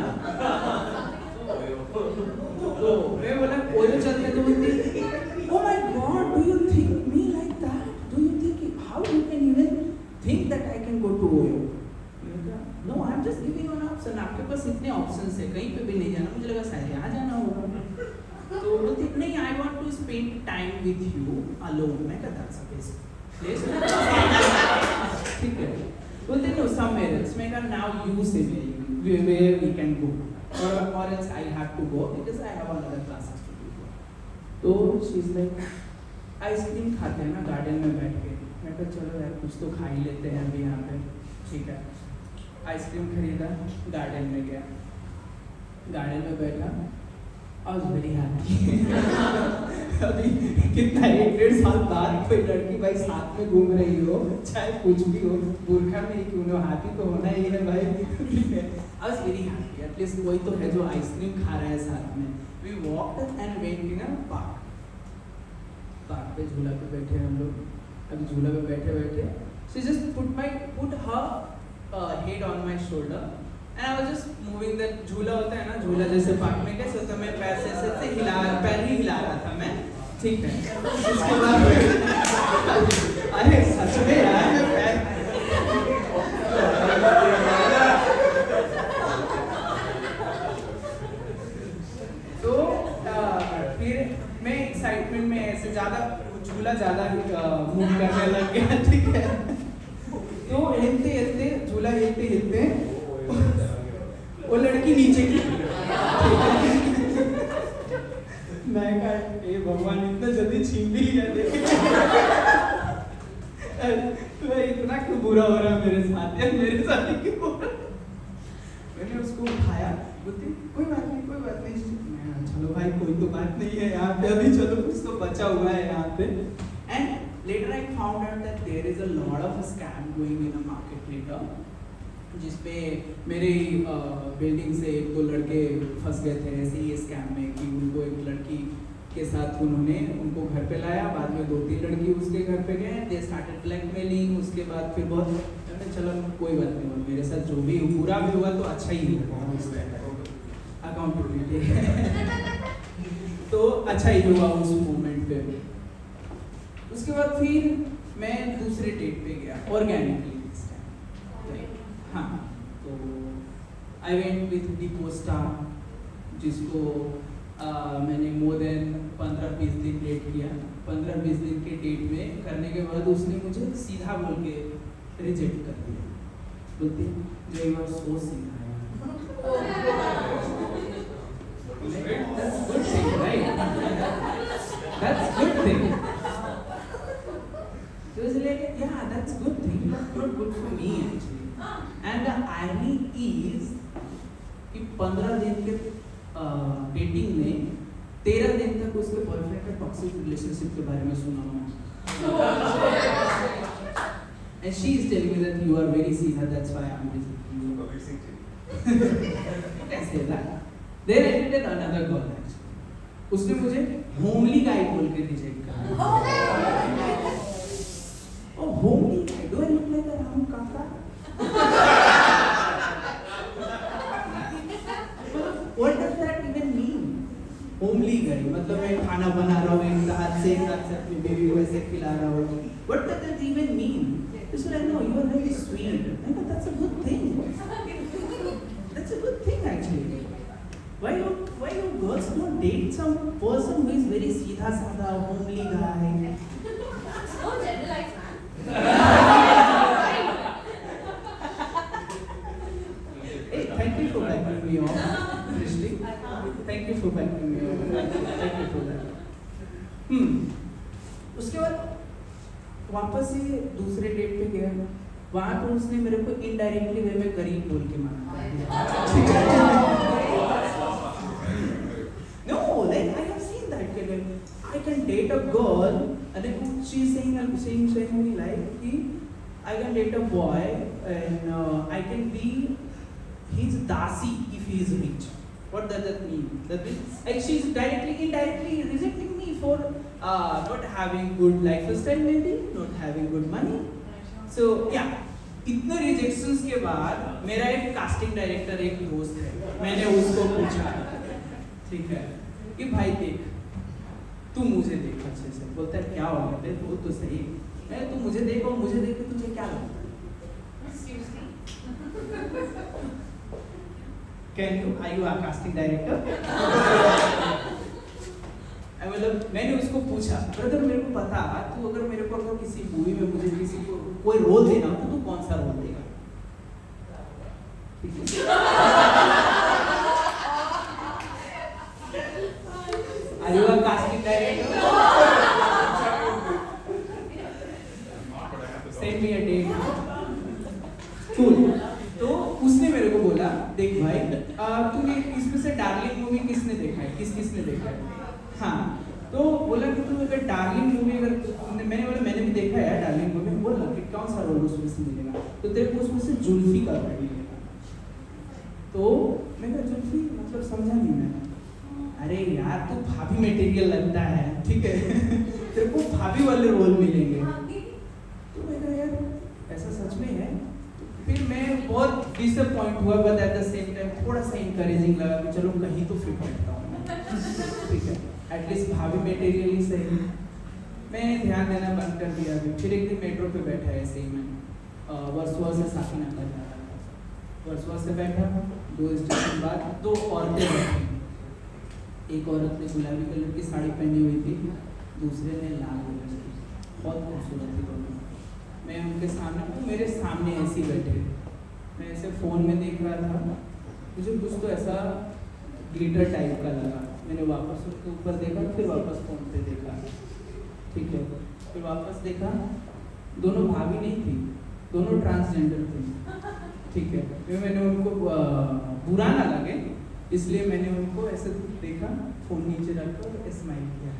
तो मैं बोला ओयो चलते तो बोलती oh my god, do you think me like that? Do you think how you can even think that I can go to Oyo? No, I'm just giving you an option. आपके पास इतने options है, कहीं पे भी नहीं जाना, मुझे लगा शायद यहाँ जाना होगा। तो बोलती नहीं, I want to spend time with you alone. मैं कहा that's a best place. ठीक है। बोलते no, somewhere else. मैं कहा now you say where we can go, or else I have to go because I have another classes to do. तो she's like ice cream खाते हैं ना गार्डन में बैठ के। मैं कहा चलो यार कुछ तो खा ही लेते हैं अभी यहाँ पे, ठीक है। आइसक्रीम खरीदा, गार्डन में गया, गार्डन में बैठा, I was very happy। अभी कितना 1-1.5 साल बाद कोई लड़की भाई साथ में घूम रही हो, चाहे कुछ भी हो, बुर्खा में ही क्यों ना, हैप्पी तो होना ही है भाई। I was very happy, at least कोई तो है जो आइसक्रीम खा रहा है साथ में। We walked and went in a park। Park पे झूला पे बैठे हम लोग। अभी झूला पे बैठे बैठे she just put her head on my shoulder and I was just moving that झूला होता है ना, झूला जैसे पार्क में कैसे होता है, मैं पैर से ऐसे पैर ही हिला रहा था मैं, ठीक है। उसके बाद अरे सच में यार पैर तो फिर मैं एक्साइटमेंट में ऐसे ज़्यादा झूला ज़्यादा मूव करने लग गया, ठीक है। तो हिलते हिलते झूला हिलते हिलते वो लड़की नीचे गिरी। मैं कहा ए भगवान इतना जल्दी छीन भी लिया, देखे इतना क्यों बुरा हो रहा मेरे साथ, यार मेरे साथ ही क्यों हो रहा। मैंने उसको उठाया, बोलती कोई बात नहीं, चलो भाई कोई तो बात नहीं है यहाँ पे, अभी चलो कुछ तो बचा हुआ है यहाँ पे। And later I found out that there is a lot of scam going in a market later, जिसपे मेरे बिल्डिंग से 1-2 लड़के फंस गए थे ऐसे ही स्कैम में कि उनको एक लड़की के साथ उन्होंने उनको घर पे लाया, बाद में 2-3 लड़की उसके घर पे गए, दे स्टार्टेड ब्लैकमेलिंग। उसके बाद फिर बहुत चलो कोई बात नहीं, मेरे साथ जो भी बुरा भी हुआ तो अच्छा ही हुआ, अकाउंटेबिलिटी तो अच्छा ही हुआ उस मोमेंट पे। उसके बाद फिर मैं दूसरे डेट पे गया ऑर्गेनिकली, हाँ। तो आई वेंट विथ डिपोस्टा, जिसको मैंने मोर देन 15-20 दिन डेट किया। 15-20 दिन के डेट में करने के बाद उसने मुझे सीधा बोल के रिजेक्ट कर दिया, बोलती जो यू आर सो सीधा। That's good thing, right? That's good thing. So it's like, yeah, that's good thing. That's not good for me actually. And the irony is कि 15 दिन के डेटिंग में 13 दिन तक उसके बॉयफ्रेंड का टॉक्सिक रिलेशनशिप के बारे में सुना हूँ। And she is telling me that you are very Sina, that's why I'm visiting you. You can say that. Then I dated another girl actually. उसने मुझे होमली गाय बोल के रिजेक्ट करा। Oh, homely guy? Do I look like a Ram Kaka? What does that even mean? Homely guy मतलब मैं खाना बना रहा हूँ एक हाथ से अपनी बेबी को ऐसे खिला रहा हूँ। What does that even mean? It's like no, you are really sweet. But that's a good thing. That's a good thing actually. Why you girls don't date some person who is very सीधा साधा homely guy? Don't generalize, man. Hey, thank you for backing me up, Krishti. Thank you for backing me up. Thank you for that. उसके बाद वापस से दूसरे date पे गया, वहाँ पर उसने मेरे को इनडायरेक्टली वे में गरीब बोल के माना। No, like I have seen that. I can date a girl, and then she's saying me like, I can date a boy, and I can be his dasi if he is rich. What does that mean? That means like she's indirectly rejecting me for not having good lifestyle, maybe not having good money. So yeah, इतने rejections के बाद मेरा एक casting director एक दोस्त है, मैंने उसको पूछा, ठीक है, कि भाई देख, तू मुझे देख अच्छे से। बोलता है क्या हो गया, वो तो सही है, तू मुझे देख और मुझे देख के तुझे क्या लगता है? Can you, are you a casting director? मतलब मैंने उसको पूछा, ब्रदर मेरे को बता, तू अगर मेरे को अगर किसी मूवी में मुझे किसी को कोई रोल देना हो तो तू कौन सा रोल देगा? Are you a casting director? Send me a date. Cool. तो उसने मेरे को बोला, देख भाई, तूने इसमें से डार्लिंग मूवी किसने देखा है, किसने देखा है? हाँ, तो बोला कि तू अगर डार्लिंग मूवी अगर मैंने बोला मैंने भी देखा है डार्लिंग मूवी। बोला कि कौन सा रोल उसमें से मिलेगा? तो तेरे को उसमें से जुल्फी का रोल मिलेगा। तो मैं कहा जुल्फी मतलब समझा नहीं मैं। अरे यार तू भाभी मटेरियल लगता है, ठीक है, तेरे को भाभी वाले रोल मिलेंगे। तो मैं कहा यार ऐसा सच में है? फिर मैं बहुत डिसअपॉइंट हुआ, but at the same time थोड़ा सा इंकरेजिंग लगा कि चलो कहीं तो फिट बैठता हूँ, ठीक है, एटलीस्ट भाभी मटेरियल ही सही। मैं ध्यान देना बंद कर दिया। अभी फिर एक दिन मेट्रो पे बैठा ऐसे ही मैं वर्सोवा से साकीनाका जा रहा था। वर्सोवा से बैठा, 2 स्टेशन बाद 2 औरतें बैठी। एक औरत ने गुलाबी कलर की साड़ी पहनी हुई थी, दूसरे ने लाल कलर की, बहुत खूबसूरत थी दोनों। मैं उनके सामने, वो मेरे सामने ऐसे बैठे, मैं ऐसे फ़ोन में देख रहा था, मुझे कुछ तो ऐसा ग्लिटर टाइप का लगा। मैंने वापस उसके ऊपर देखा, फिर वापस फ़ोन पे देखा, ठीक है, फिर वापस देखा, दोनों भाभी नहीं थी, दोनों ट्रांसजेंडर थी, ठीक है। फिर मैंने उनको बुरा ना लगे इसलिए मैंने उनको ऐसे देखा, फ़ोन नीचे रखकर स्माइल किया।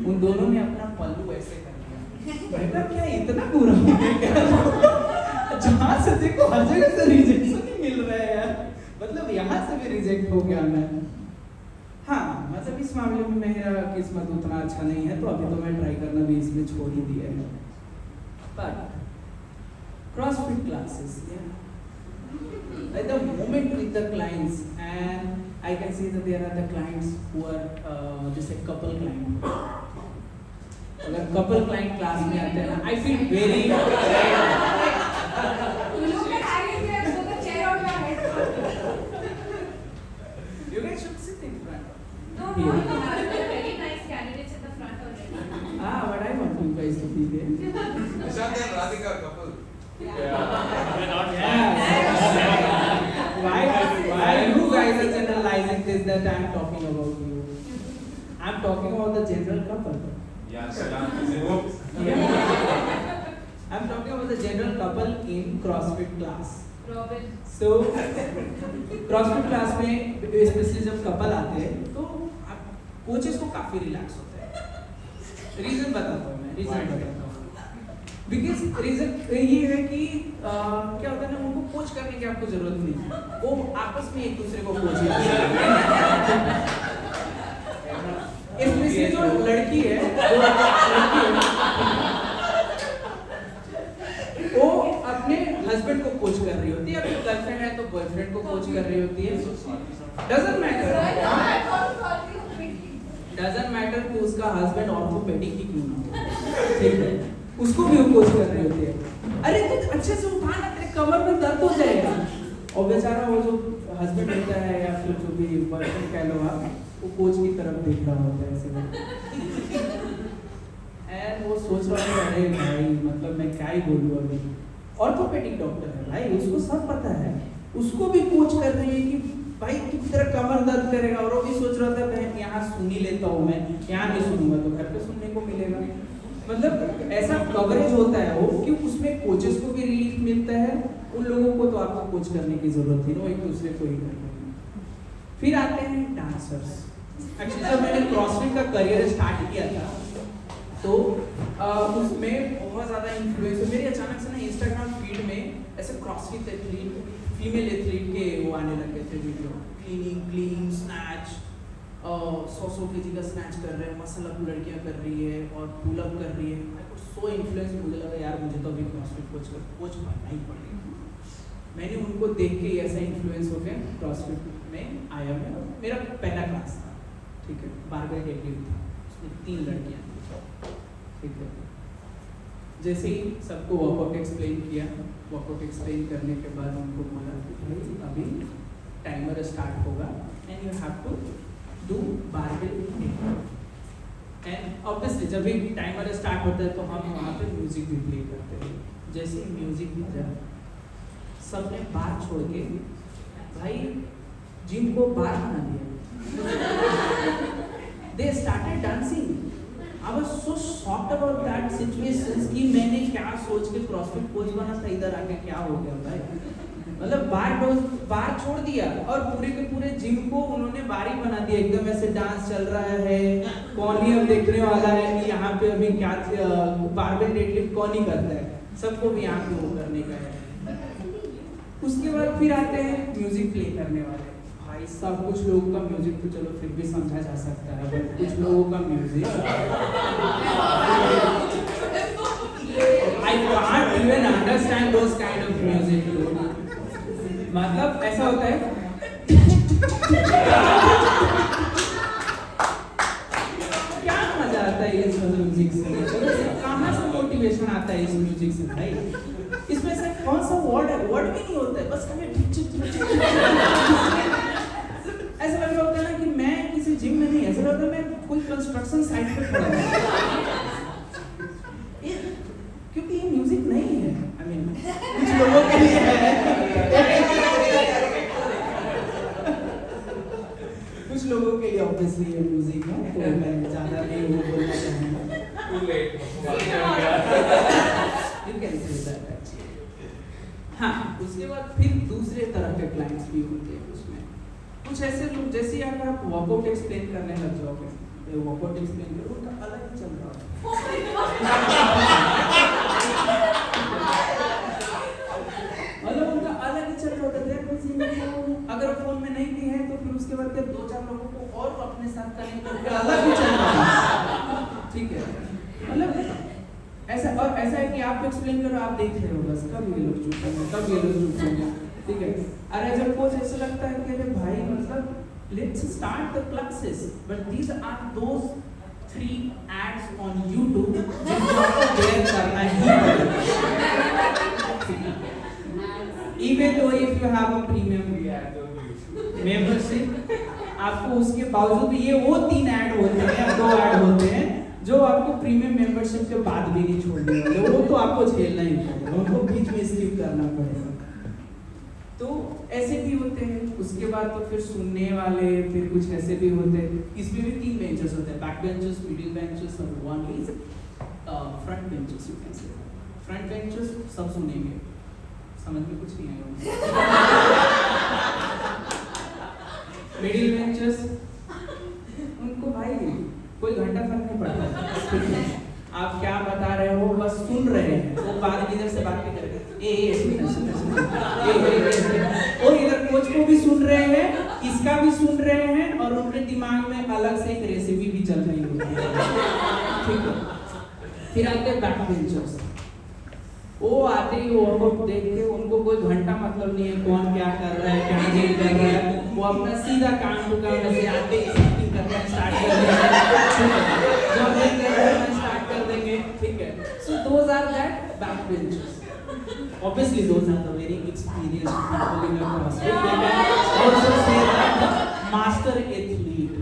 उन दोनों ने अपना पल्लू ऐसे कर लिया। बेटा क्या इतना बुरा हो गया क्या? जहाँ से देखो हर जगह से रिजेक्शन ही मिल रहा है यार, मतलब यहाँ से भी रिजेक्ट हो गया मैं। हाँ, मतलब इस मामले में मेरा किस्मत उतना अच्छा नहीं है, तो अभी तो मैं ट्राई करना भी इसमें छोड़ ही दिया है। But CrossFit classes, yeah. At the moment with the clients, and I can see that there are the clients who are just a couple client. अगर couple client class में आते हैं ना, I feel very You look at Harry and put the chair on your head. You guys should sit in front. No, no, no. Very nice candidates at the front already. But I want you guys to be there. Nishant and Radhika couple. Why you guys are generalizing this that I am talking about you? I am talking about the general couple. Yeah. I am talking about the general couple in CrossFit class. Robin. So CrossFit class में specially जब couple आते हैं तो coaches को काफी relax होता है। Reason बताता हूँ मैं, बिकॉज रीजन ये है कि क्या होता है ना, उनको कोच करने की आपको जरूरत नहीं है, वो आपस में एक दूसरे को कोच करते हैं। इसमें जो लड़की है वो अपने हस्बैंड को कोच कर रही होती है, अपनी गर्लफ्रेंड है तो बॉयफ्रेंड को कोच कर रही होती है। डजंट मैटर कि उसका हस्बैंड ऑर्थोपेडिक ही क्यों ना हो, ठीक है, उसको भी वो कोच कर रही होती है। अरे तो अच्छे से उठा ना, तेरे कमर में दर्द हो जाएगा। और बेचारा वो जो हस्बैंड होता है या फिर जो भी बॉयफ्रेंड कह लो आप, वो कोच की तरफ देख रहा होता है ऐसे में। एंड वो सोच रहा है अरे भाई मतलब मैं क्या ही बोलूँ अभी। ऑर्थोपेडिक डॉक्टर है भाई, उसको सब पता है, उसको भी कोच कर रही है कि भाई तू तेरा कमर दर्द करेगा, और वो भी सोच रहा था मैं यहाँ सुन ही लेता हूँ, मैं यहाँ नहीं सुनूंगा तो घर पे सुनने को मिलेगा। मतलब ऐसा कवरेज होता है वो कि उसमें कोचेस को भी रिलीफ मिलता है, उन लोगों को तो आपको कोच करने की जरूरत ही नहीं, एक दूसरे को ही करना। फिर आते हैं डांसर्स। एक्चुअली जब मैंने क्रॉसफिट का करियर स्टार्ट किया था तो उसमें बहुत ज़्यादा इन्फ्लुएंस मेरी अचानक से ना इंस्टाग्राम फीड में ऐसे क्रॉसफिट एथलीट, फीमेल एथलीट के वो आने लगे थे वीडियो, क्लीन स्नैच, 100 kg का स्नैच कर रहे हैं, मसल अप लड़कियां कर रही है और पुल अप कर रही है। I got so so influence, मुझे लगा यार मुझे तो अभी क्रॉसफिट कोच बनना ही पड़ेगा। मैंने उनको देख के ऐसा इन्फ्लुएंस हो गया, क्रॉसफिट में आया मैं, और मेरा पहला क्लास था, ठीक है, बारबेल डेडलिफ्ट था, उसमें 3 लड़कियां थी, ठीक है। जैसे ही सबको वर्कआउट एक्सप्लेन किया, वर्कआउट एक्सप्लेन करने के बाद उनको बोला कि भाई अभी टाइमर स्टार्ट होगा and you have to do barbell deadlift. And obviously जब भी टाइमर स्टार्ट होता है तो हम वहाँ पे म्यूजिक भी प्ले करते हैं। जैसे ही म्यूजिक बजा, सबने बार छोड़ के भाई जिम को बार बना दिया। They started dancing. I was so shocked about that situations कि मैंने क्या सोच के क्रॉसफिट कोच बना था, इधर आके क्या हो गया भाई। मतलब बार छोड़ दिया और पूरे के पूरे जिम को उन्होंने बारी बना दिया, एकदम ऐसे डांस चल रहा है, कौन ही अब देखने वाला है कि यहाँ पे अभी क्या बारबेल डेडलिफ्ट कौन ही करता है, सबको भी यहाँ पे वो करने का है। उसके बाद फिर आते हैं म्यूजिक प्ले करने वाले। भाई साहब कुछ लोगों का म्यूजिक तो चलो फिर भी समझा जा सकता है, बट कुछ लोगों का music I can't even understand those kind of music. मतलब ऐसा होता है क्या मजा आता है इस म्यूजिक से, कहाँ से मोटिवेशन आता है इस म्यूजिक से भाई। इसमें से कौन सा वर्ड भी नहीं होता है, बस ऐसा लग रहा होता है ना कि मैं किसी जिम में नहीं, ऐसा लगता है मैं कोई कंस्ट्रक्शन साइट पे खड़ा हूँ, क्योंकि ये म्यूजिक नहीं है। आई मीन कुछ लोगों के लिए है, कुछ लोगों के लिए ऑब्वियसली ये म्यूजिक है, तो मैं ज्यादा नहीं वो बोलना चाहूँगा। Too late. You can say that actually. हाँ, उसके बाद फिर दूसरे तरह के क्लाइंट्स भी होते हैं उसमें। कुछ ऐसे लोग जैसे अगर आप वर्कआउट एक्सप्लेन करने लग जाओगे, तो वर्कआउट एक्सप्लेन करो उनका अलग ही चल रहा है। मतलब उनका अलग ही चल रहा होता है, अगर फोन में नहीं भी है तो फिर उसके बाद 2-4 लोगों को और अपने साथ कनेक्ट करके अलग ही चल रहा है, ठीक है। मतलब ऐसा, और ऐसा है कि आप एक्सप्लेन करो, आप देख रहे हो बस कब ये लोग चुप होंगे, कब ये लोग चुप होंगे, ठीक है। और एज अ कोच ऐसा लगता है कि अरे भाई मतलब let's start the classes, but these are those 3 ads on YouTube जिनको आपको बेयर करना ही even though if you have a premium membership, आपको उसके बावजूद ये वो 3 ऐड होते हैं, 2 ऐड होते हैं जो आपको प्रीमियम मेंबरशिप के बाद भी नहीं छोड़ने वाले, वो तो आपको झेलना ही पड़ेगा, उनको बीच में स्किप करना पड़ेगा। तो ऐसे भी होते हैं। उसके बाद तो फिर सुनने वाले, फिर कुछ ऐसे भी होते हैं। इसमें भी 3 बेंचेस होते हैं, बैक बेंचेस, मिडिल बेंचेस और one is front benches. You can say front benches सब सुनेंगे, समझ में कुछ नहीं आएगा। मिडिल बेंचेस उनको भाई कोई घंटा फर्क नहीं पड़ता, आप क्या बता रहे हो बस सुन रहे हैं, वो बाद इधर से बात नहीं करेंगे, वो इधर कोच को भी सुन रहे हैं, इसका भी सुन रहे हैं, और उनके दिमाग में अलग से एक रेसिपी भी चल रही होती है, ठीक है। फिर आते हैं बैक बेंचर्स, वो आते ही वर्कआउट देख के उनको कोई घंटा मतलब नहीं है कौन क्या कर रहा है, क्या नहीं कर रहा है, वो अपना सीधा काम टू काम ऐसे आते ही स्किपिंग करना स्टार्ट कर देंगे, जॉगिंग करना स्टार्ट कर देंगे, ठीक है। So those are that back benchers. Obviously those are the very experienced people in a CrossFit. They can also say that master athlete.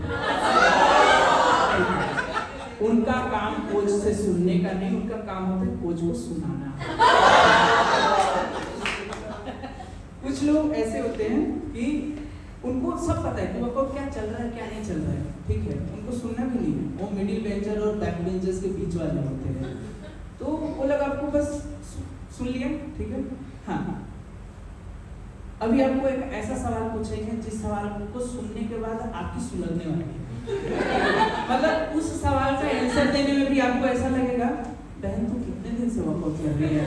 उनका काम कोच से सुनने का नहीं, उनका काम होता है कोच को सुनाना। कुछ लोग ऐसे होते हैं कि उनको सब पता है कि वो क्या चल रहा है क्या नहीं चल रहा है, ठीक है, उनको सुनना भी नहीं है, वो मिडिल बेंचर और बैक बेंचर्स के बीच वाले होते हैं। तो वो लोग आपको बस सुन लिया, ठीक है। हाँ, अभी आपको एक ऐसा सवाल पूछेंगे जिस सवाल को सुनने के बाद आपकी सुलगने वाली है। मतलब उस सवाल का आंसर देने में भी आपको ऐसा लगेगा बहन तू कितने दिन से वर्कआउट कर रही है,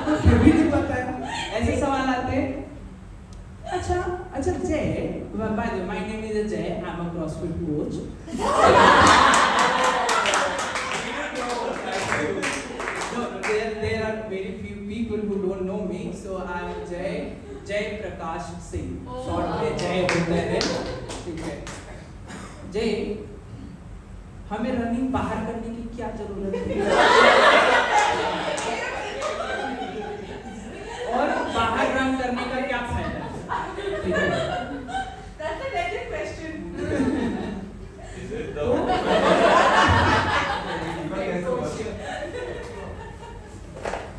तो फिर भी नहीं पता है। ऐसे सवाल आते हैं, अच्छा Jai, by the way my name is Jai, I am a CrossFit coach. हमें रनिंग बाहर करने की क्या जरूरत है? और बाहर रन करने का क्या फायदा है? ठीक है। That's a legit question. Is it though?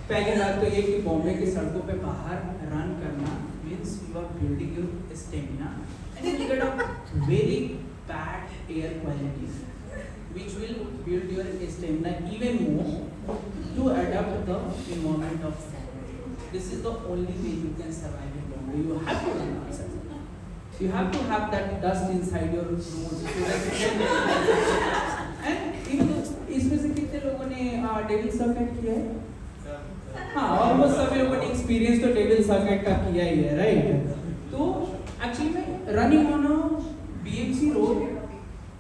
पहली बात तो ये कि बॉम्बे की सड़कों पे बाहर रन करना means you are building your stamina and you get a very bad air quality which will build your stamina even more to adapt the environment of Bombay. This is the only way you can survive in Bombay. You have to run outside. You have to have that dust inside your nose. And इसमें से कितने लोगों ने devil circuit किया है? हाँ, almost सभी लोगों ने एक्सपीरियंस तो डेविल सर्किट का किया ही है, राइट? तो एक्चुअली में running on a BMC road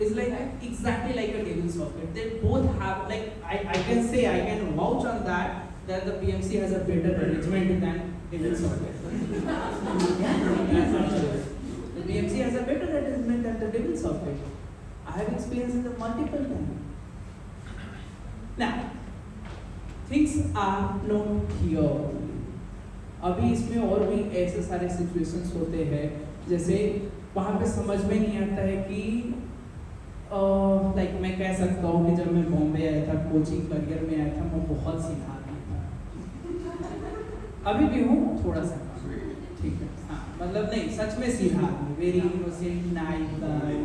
is like exactly like a devil circuit. They both have like I can say I can vouch on that the BMC has a better arrangement than devil circuit. The BMC has a better arrangement than the devil circuit. I have experienced it multiple times. Now, things are not here. अभी इसमें और भी ऐसे सारे situations होते हैं जैसे वहाँ पे समझ में नहीं आता है कि लाइक मैं कह सकता हूँ कि जब मैं बॉम्बे आया था कोचिंग करियर में आया था मैं बहुत सीधा आदमी था। अभी भी हूँ थोड़ा सा, ठीक है, हाँ मतलब नहीं सच में सीधा आदमी, वेरी इनोसेंट नाइस गाय,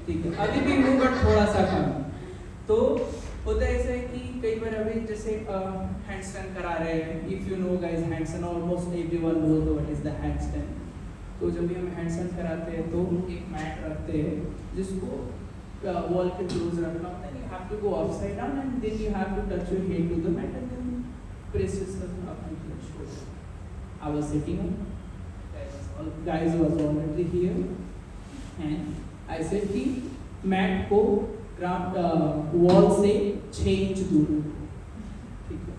ठीक है, अभी भी हूँ बट थोड़ा सा कम। तो होता ऐसा है कि कई बार अभी जैसे हैंडस्टैंड करा रहे हैं, if you know guys handstand almost everyone knows what is the handstand. तो जब भी हम हैंडस्टैंड कराते हैं तो एक मैट रखते हैं जिसको वॉल के क्लोज रखना होता है, you have to go upside down and then you have to touch your head to the mat and then press it अपनी shoulder. I was sitting, guys was already here and I said कि mat को wall से 6 inch दूर, ठीक है।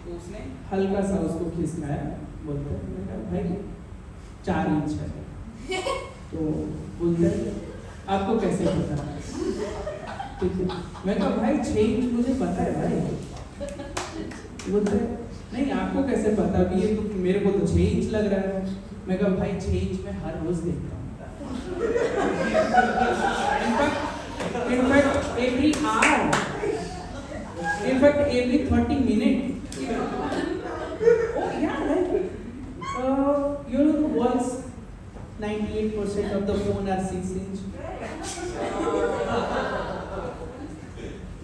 तो उसने हल्का सा उसको खिसकाया, बोलते हैं भाई 4 इंच है। तो बोलते हैं आपको कैसे पता? ठीक है, मैं कहा भाई 6 इंच मुझे पता है भाई। बोलते नहीं आपको कैसे पता? अभी ये तो मेरे को तो 6 इंच लग रहा है। मैं कहा भाई 6 इंच में हर रोज देखता हूँ। In fact, every hour. In fact, every 30 minutes. Oh yeah, right. You know the walls. 98% of the phone are 6 inch.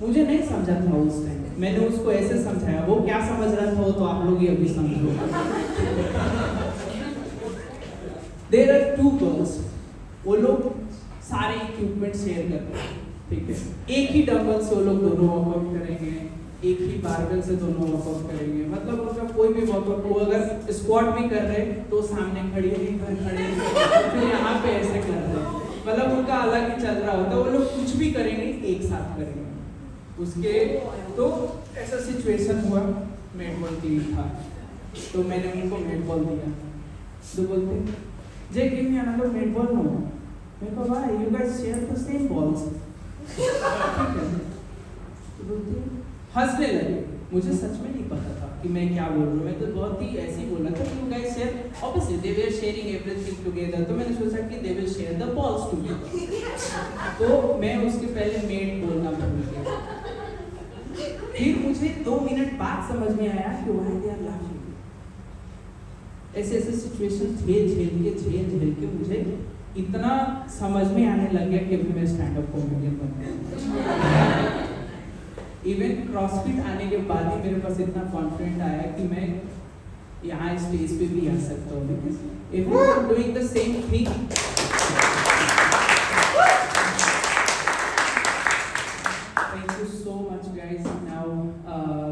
मुझे नहीं समझा था उस टाइम, मैंने उसको ऐसे समझाया, वो क्या समझ रहा था वो तो आप लोग ही अभी समझो। There are 2 girls. वो लोग सारे इक्विपमेंट शेयर करते हैं, ठीक है। एक ही डंबल से वो लोग दोनों वर्कआउट करेंगे, एक ही बारबेल से दोनों वर्कआउट करेंगे, मतलब उनका कोई भी वर्कआउट, वो अगर स्क्वाट भी कर रहे हैं तो सामने खड़े फिर यहाँ पे ऐसे कर रहे हैं, मतलब उनका अलग ही चल रहा होता है। वो लोग कुछ भी करेंगे एक साथ करेंगे उसके। तो ऐसा सिचुएशन हुआ, मेट बॉल के लिए था, तो मैंने उनको मेट बॉल दिया। तो बोलते जे give me another mat ball no. मैं कहा भाई you guys share the same balls. तो बोलते हंसने लगे, मुझे सच में नहीं पता था कि मैं क्या बोल रहा हूँ, मैं तो बहुत ही ऐसे ही बोला था कि you guys share, obviously they were sharing everything together, तो मैंने सोचा कि they will share the balls together. तो मैं उसके पहले मेट बोलना भूल गया। फिर मुझे 2 मिनट बाद समझ में आया कि व्हाई दे आर लाफिंग। ऐसे ऐसे सिचुएशन झेल के मुझे इतना समझ में आने लग गया कि अभी मैं स्टैंड अप कॉमेडियन बन गया। इवन क्रॉसफिट आने के बाद ही मेरे पास इतना कॉन्फिडेंट आया कि मैं यहाँ स्टेज पे भी आ सकता हूँ, because everyone doing the same thing. Thank you so much guys. Now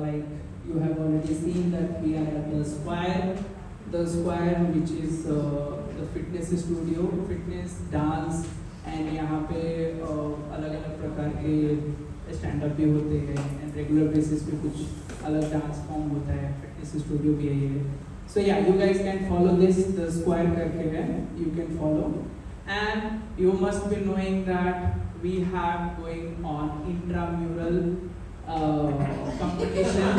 like you have already seen that we are at the Square which is the fitness studio, fitness, dance and यहाँ पे अलग अलग प्रकार के stand up भी होते हैं and regular basis पे कुछ अलग डांस फॉर्म होता है, फिटनेस स्टूडियो भी है ये। So yeah you guys can follow this, the square करके है, you can follow and you must be knowing that we have going on intramural competition.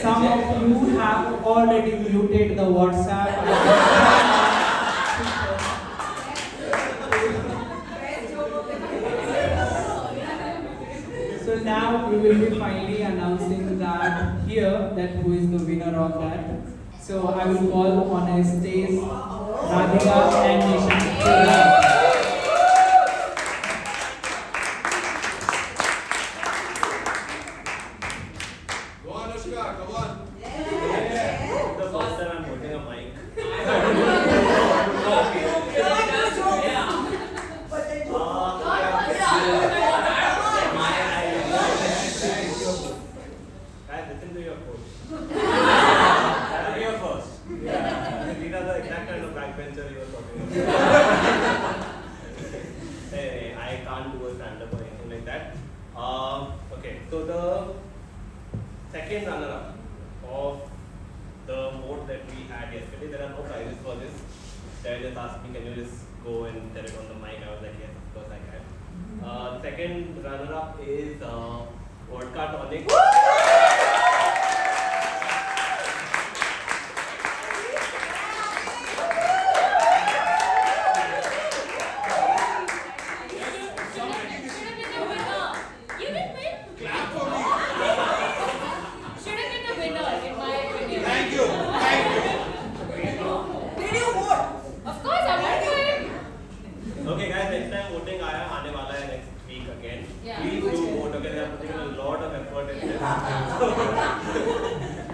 Some of you have already muted the WhatsApp. So now we will be finally announcing that here that who is the winner of that. So I will call on a stage Radhika and Nishan. Go on, Anushka, come on. The first time I'm holding a mic. Guys, listen to your coach. That'll be your first. Yeah. These are the exact kind of backbencher you were talking about. Hey, I can't do a stand-up or anything like that. Okay, so the second runner-up of the vote that we had yesterday, there are no prizes for this. They just asked me, can you just go and tell it on the mic? I was like, yes, of course I can. The second runner-up is vodka tonic. Okay guys, next time voting आने वाला है next week again. Yeah. Please do vote. Okay, they are putting a lot of effort in this.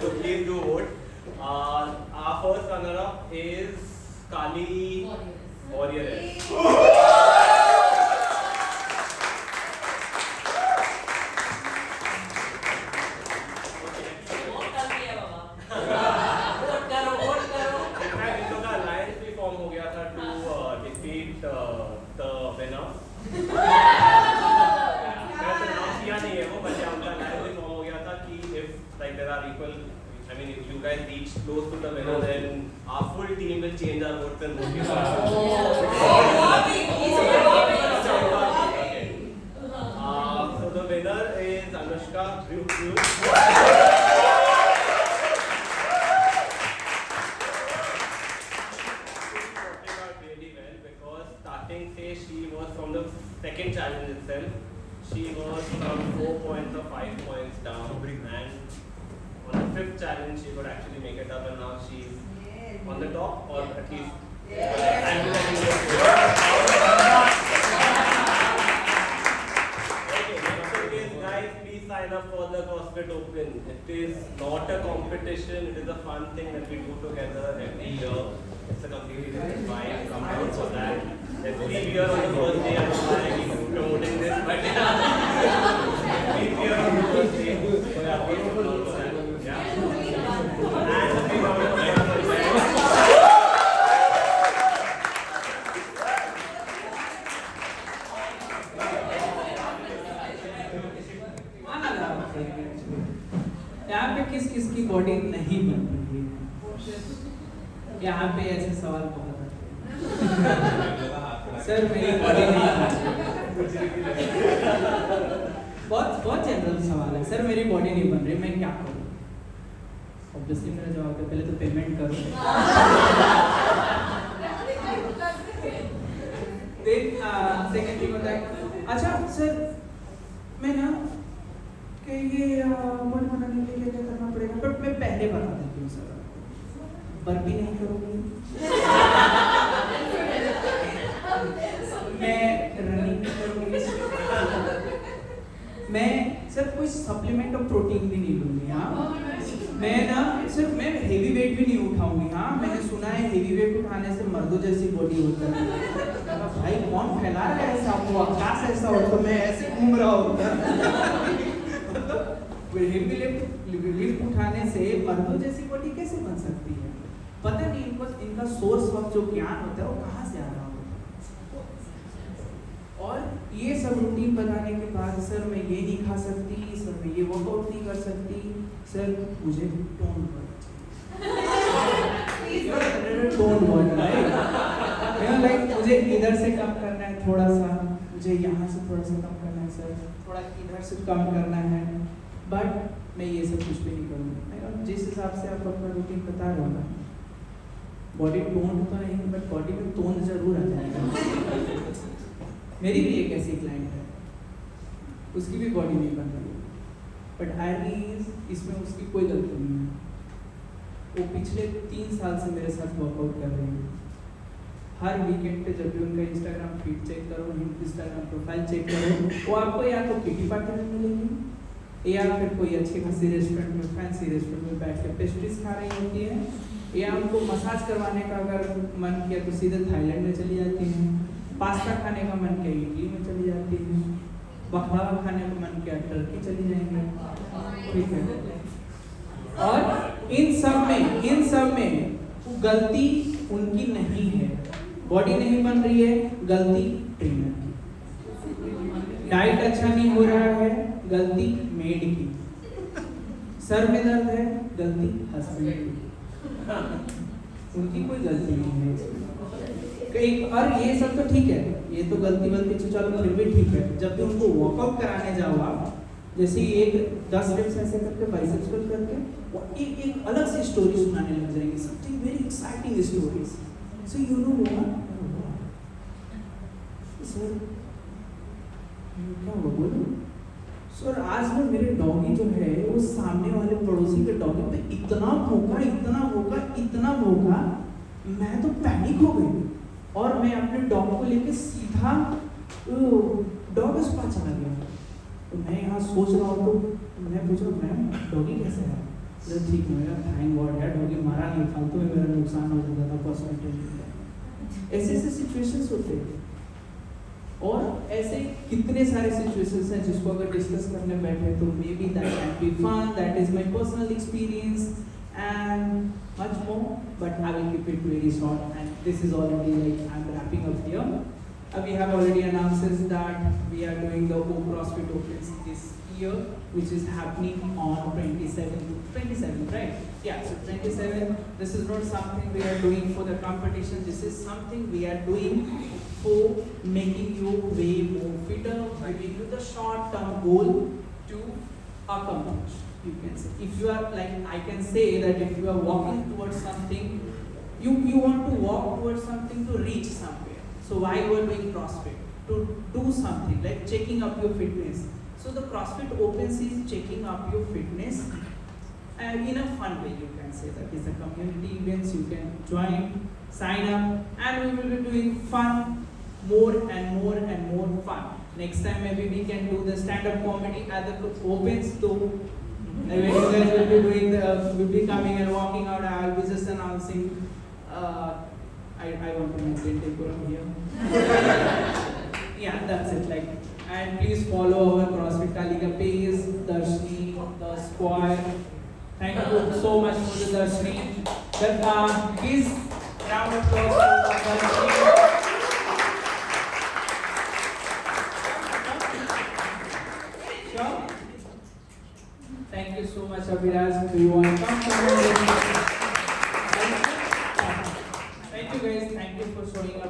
So please do vote. Our first runner-up is Kali Warriors. Reach close to the winner, then our full team will change our votes and vote you. So the winner is Anushka. Really well because starting say she was from the second challenge itself. She was from 4 points or 5 points down, and on the fifth challenge, she could actually make it up, and now she's on the top, or at least. Okay, guys, please sign up for the CrossFit Open. It is not a competition; it is a fun thing that we do together every year. It's a completely different vibe. Come out for that. Let's leave here on the first day. I'm sorry promoting this, but leave here on the first day. So yeah, please do for that. यहाँ पे किस किस की body नहीं बन रही है? यहाँ पे ऐसे सवाल बहुत आते हैं। सर मेरी बॉडी नहीं बन रही। बहुत जनरल सवाल है। सर मेरी बॉडी नहीं बन रही, मैं क्या करूँ? ऑब्वियसली मेरा जवाब है पहले तो पेमेंट करो। सेकंड थिंग होता है, अच्छा सर मैं ना कि ये बॉडी बनाने के लिए क्या करना पड़ेगा, बट मैं पहले बता देती हूँ सर, बर्पी नहीं करूँगी, मैं रनिंग नहीं करूँगी, मैं सर कोई सप्लीमेंट और प्रोटीन भी नहीं लूँगी। हाँ मैं ना सिर्फ मैं हेवी वेट भी नहीं उठाऊंगी। हाँ मैंने सुना है हेवी वेट उठाने से मर्दों जैसी बॉडी होता है। भाई कौन फैला रहा है ऐसा, आपको आकाश ऐसा हो तो मैं ऐसे घूम रहा होता। मतलब हेवी वेट उठाने से मर्दों जैसी बॉडी कैसे बन सकती है? पता नहीं इनको, इनका सोर्स ऑफ जो ज्ञान होता है वो कहाँ से आ रहा होता है। और ये सब रूटीन बताने के बाद सर मैं ये नहीं खा सकती, सर मैं ये वर्कआउट नहीं कर सकती, सर मुझे टोन बढ़ना चाहिए। टोन बढ़ना है, लाइक मुझे मुझे इधर से कम करना है थोड़ा सा, मुझे यहाँ से थोड़ा सा कम करना है सर, थोड़ा इधर से कम करना है, बट मैं ये सब कुछ भी नहीं करूँगा। जिस हिसाब से आप अपना रूटीन बता रहे हो ना, बॉडी टोन तो नहीं बट बॉडी में टोन जरूर आ जाएगा। मेरी भी एक ऐसी क्लाइंट है, उसकी भी बॉडी नहीं बन रही है, बट आयरनी इज इसमें उसकी कोई गलती नहीं है। वो पिछले 3 साल से मेरे साथ वर्कआउट कर रही है। हर वीकेंड पे जब भी उनका इंस्टाग्राम फीड चेक करो, इंस्टाग्राम प्रोफाइल चेक करो, वो आपको या तो किटी पार्टी में मिलेगी या फिर कोई अच्छे खासी रेस्टोरेंट में, फैंसी रेस्टोरेंट में बैठ के पेस्ट्रीज खा रही होती है, या उनको मसाज करवाने का अगर मन किया तो सीधे थाईलैंड में चली जाती हैं, पास्ता खाने का मन किया इटली में चली जाती है, बकलावा खाने का मन किया टर्की चली जाएंगे, ठीक है। और इन सब में गलती उनकी नहीं है, बॉडी नहीं बन रही है, गलती ट्रेनर की, डाइट अच्छा नहीं हो रहा है, गलती मेड की, सर में दर्द है, गलती हस्बैंड की, उनकी कोई गलती नहीं है इसमें। और ये सब तो ठीक है, ये तो गलती तो चलो फिर भी ठीक है। जब भी उनको वर्कआउट कराने जाओ आप, जैसे एक 10 रेप्स ऐसे करके बाइसेप्स कर्ल करके वो एक अलग सी स्टोरी सुनाने लग जाएंगे, something very exciting stories. So you know what sir, क्या हुआ बोलो सर, आज ना मेरे डॉगी जो है वो सामने वाले पड़ोसी के डॉगी पे इतना भौंका, मैं तो पैनिक हो गई और मैं अपने डॉग को लेके सीधा डॉग स्पा चला गया। तो मैं यहाँ सोच रहा हूँ, तो मैं पूछ रहा हूँ मैम डॉगी कैसे है? ठीक है मेरा, थैंक गॉड है, डॉगी मारा नहीं, फालतू में मेरा नुकसान हो जाता था पर्सनल। ऐसे सिचुएशंस होते हैं और ऐसे कितने सारे सिचुएशंस हैं जिसको अगर डिस्कस करने बैठे तो maybe that can be fun, that is my personal experience and much more, but I will keep it very short, and this is already like I'm wrapping up here. We have already announced that we are doing the CrossFit Opens this year, which is happening on 27, right? Yeah, so 27. This is not something we are doing for the competition. This is something we are doing for making you way more fitter, giving you the short-term goal to accomplish. You can say, if you are like, I can say that if you are walking towards something, you want to walk towards something to reach somewhere. So why you are doing CrossFit? To do something like checking up your fitness. So the CrossFit Opens is checking up your fitness and in a fun way. You can say that is a community events. You can join, sign up, and we will be doing fun, more and more fun. Next time maybe we can do the stand-up comedy at the Opens too. When you guys will be doing will be coming and walking out, I will be just announcing. I want to maintain decorum here. Yeah, that's it. Like, and please follow our CrossFit Kalika page, Darshni, the squad. Thank you so much for the Darshni. Please round of applause for Darshni. Thank you so much, Abhiraj. Do you want to come forward? Thank you guys. Thank you for showing up.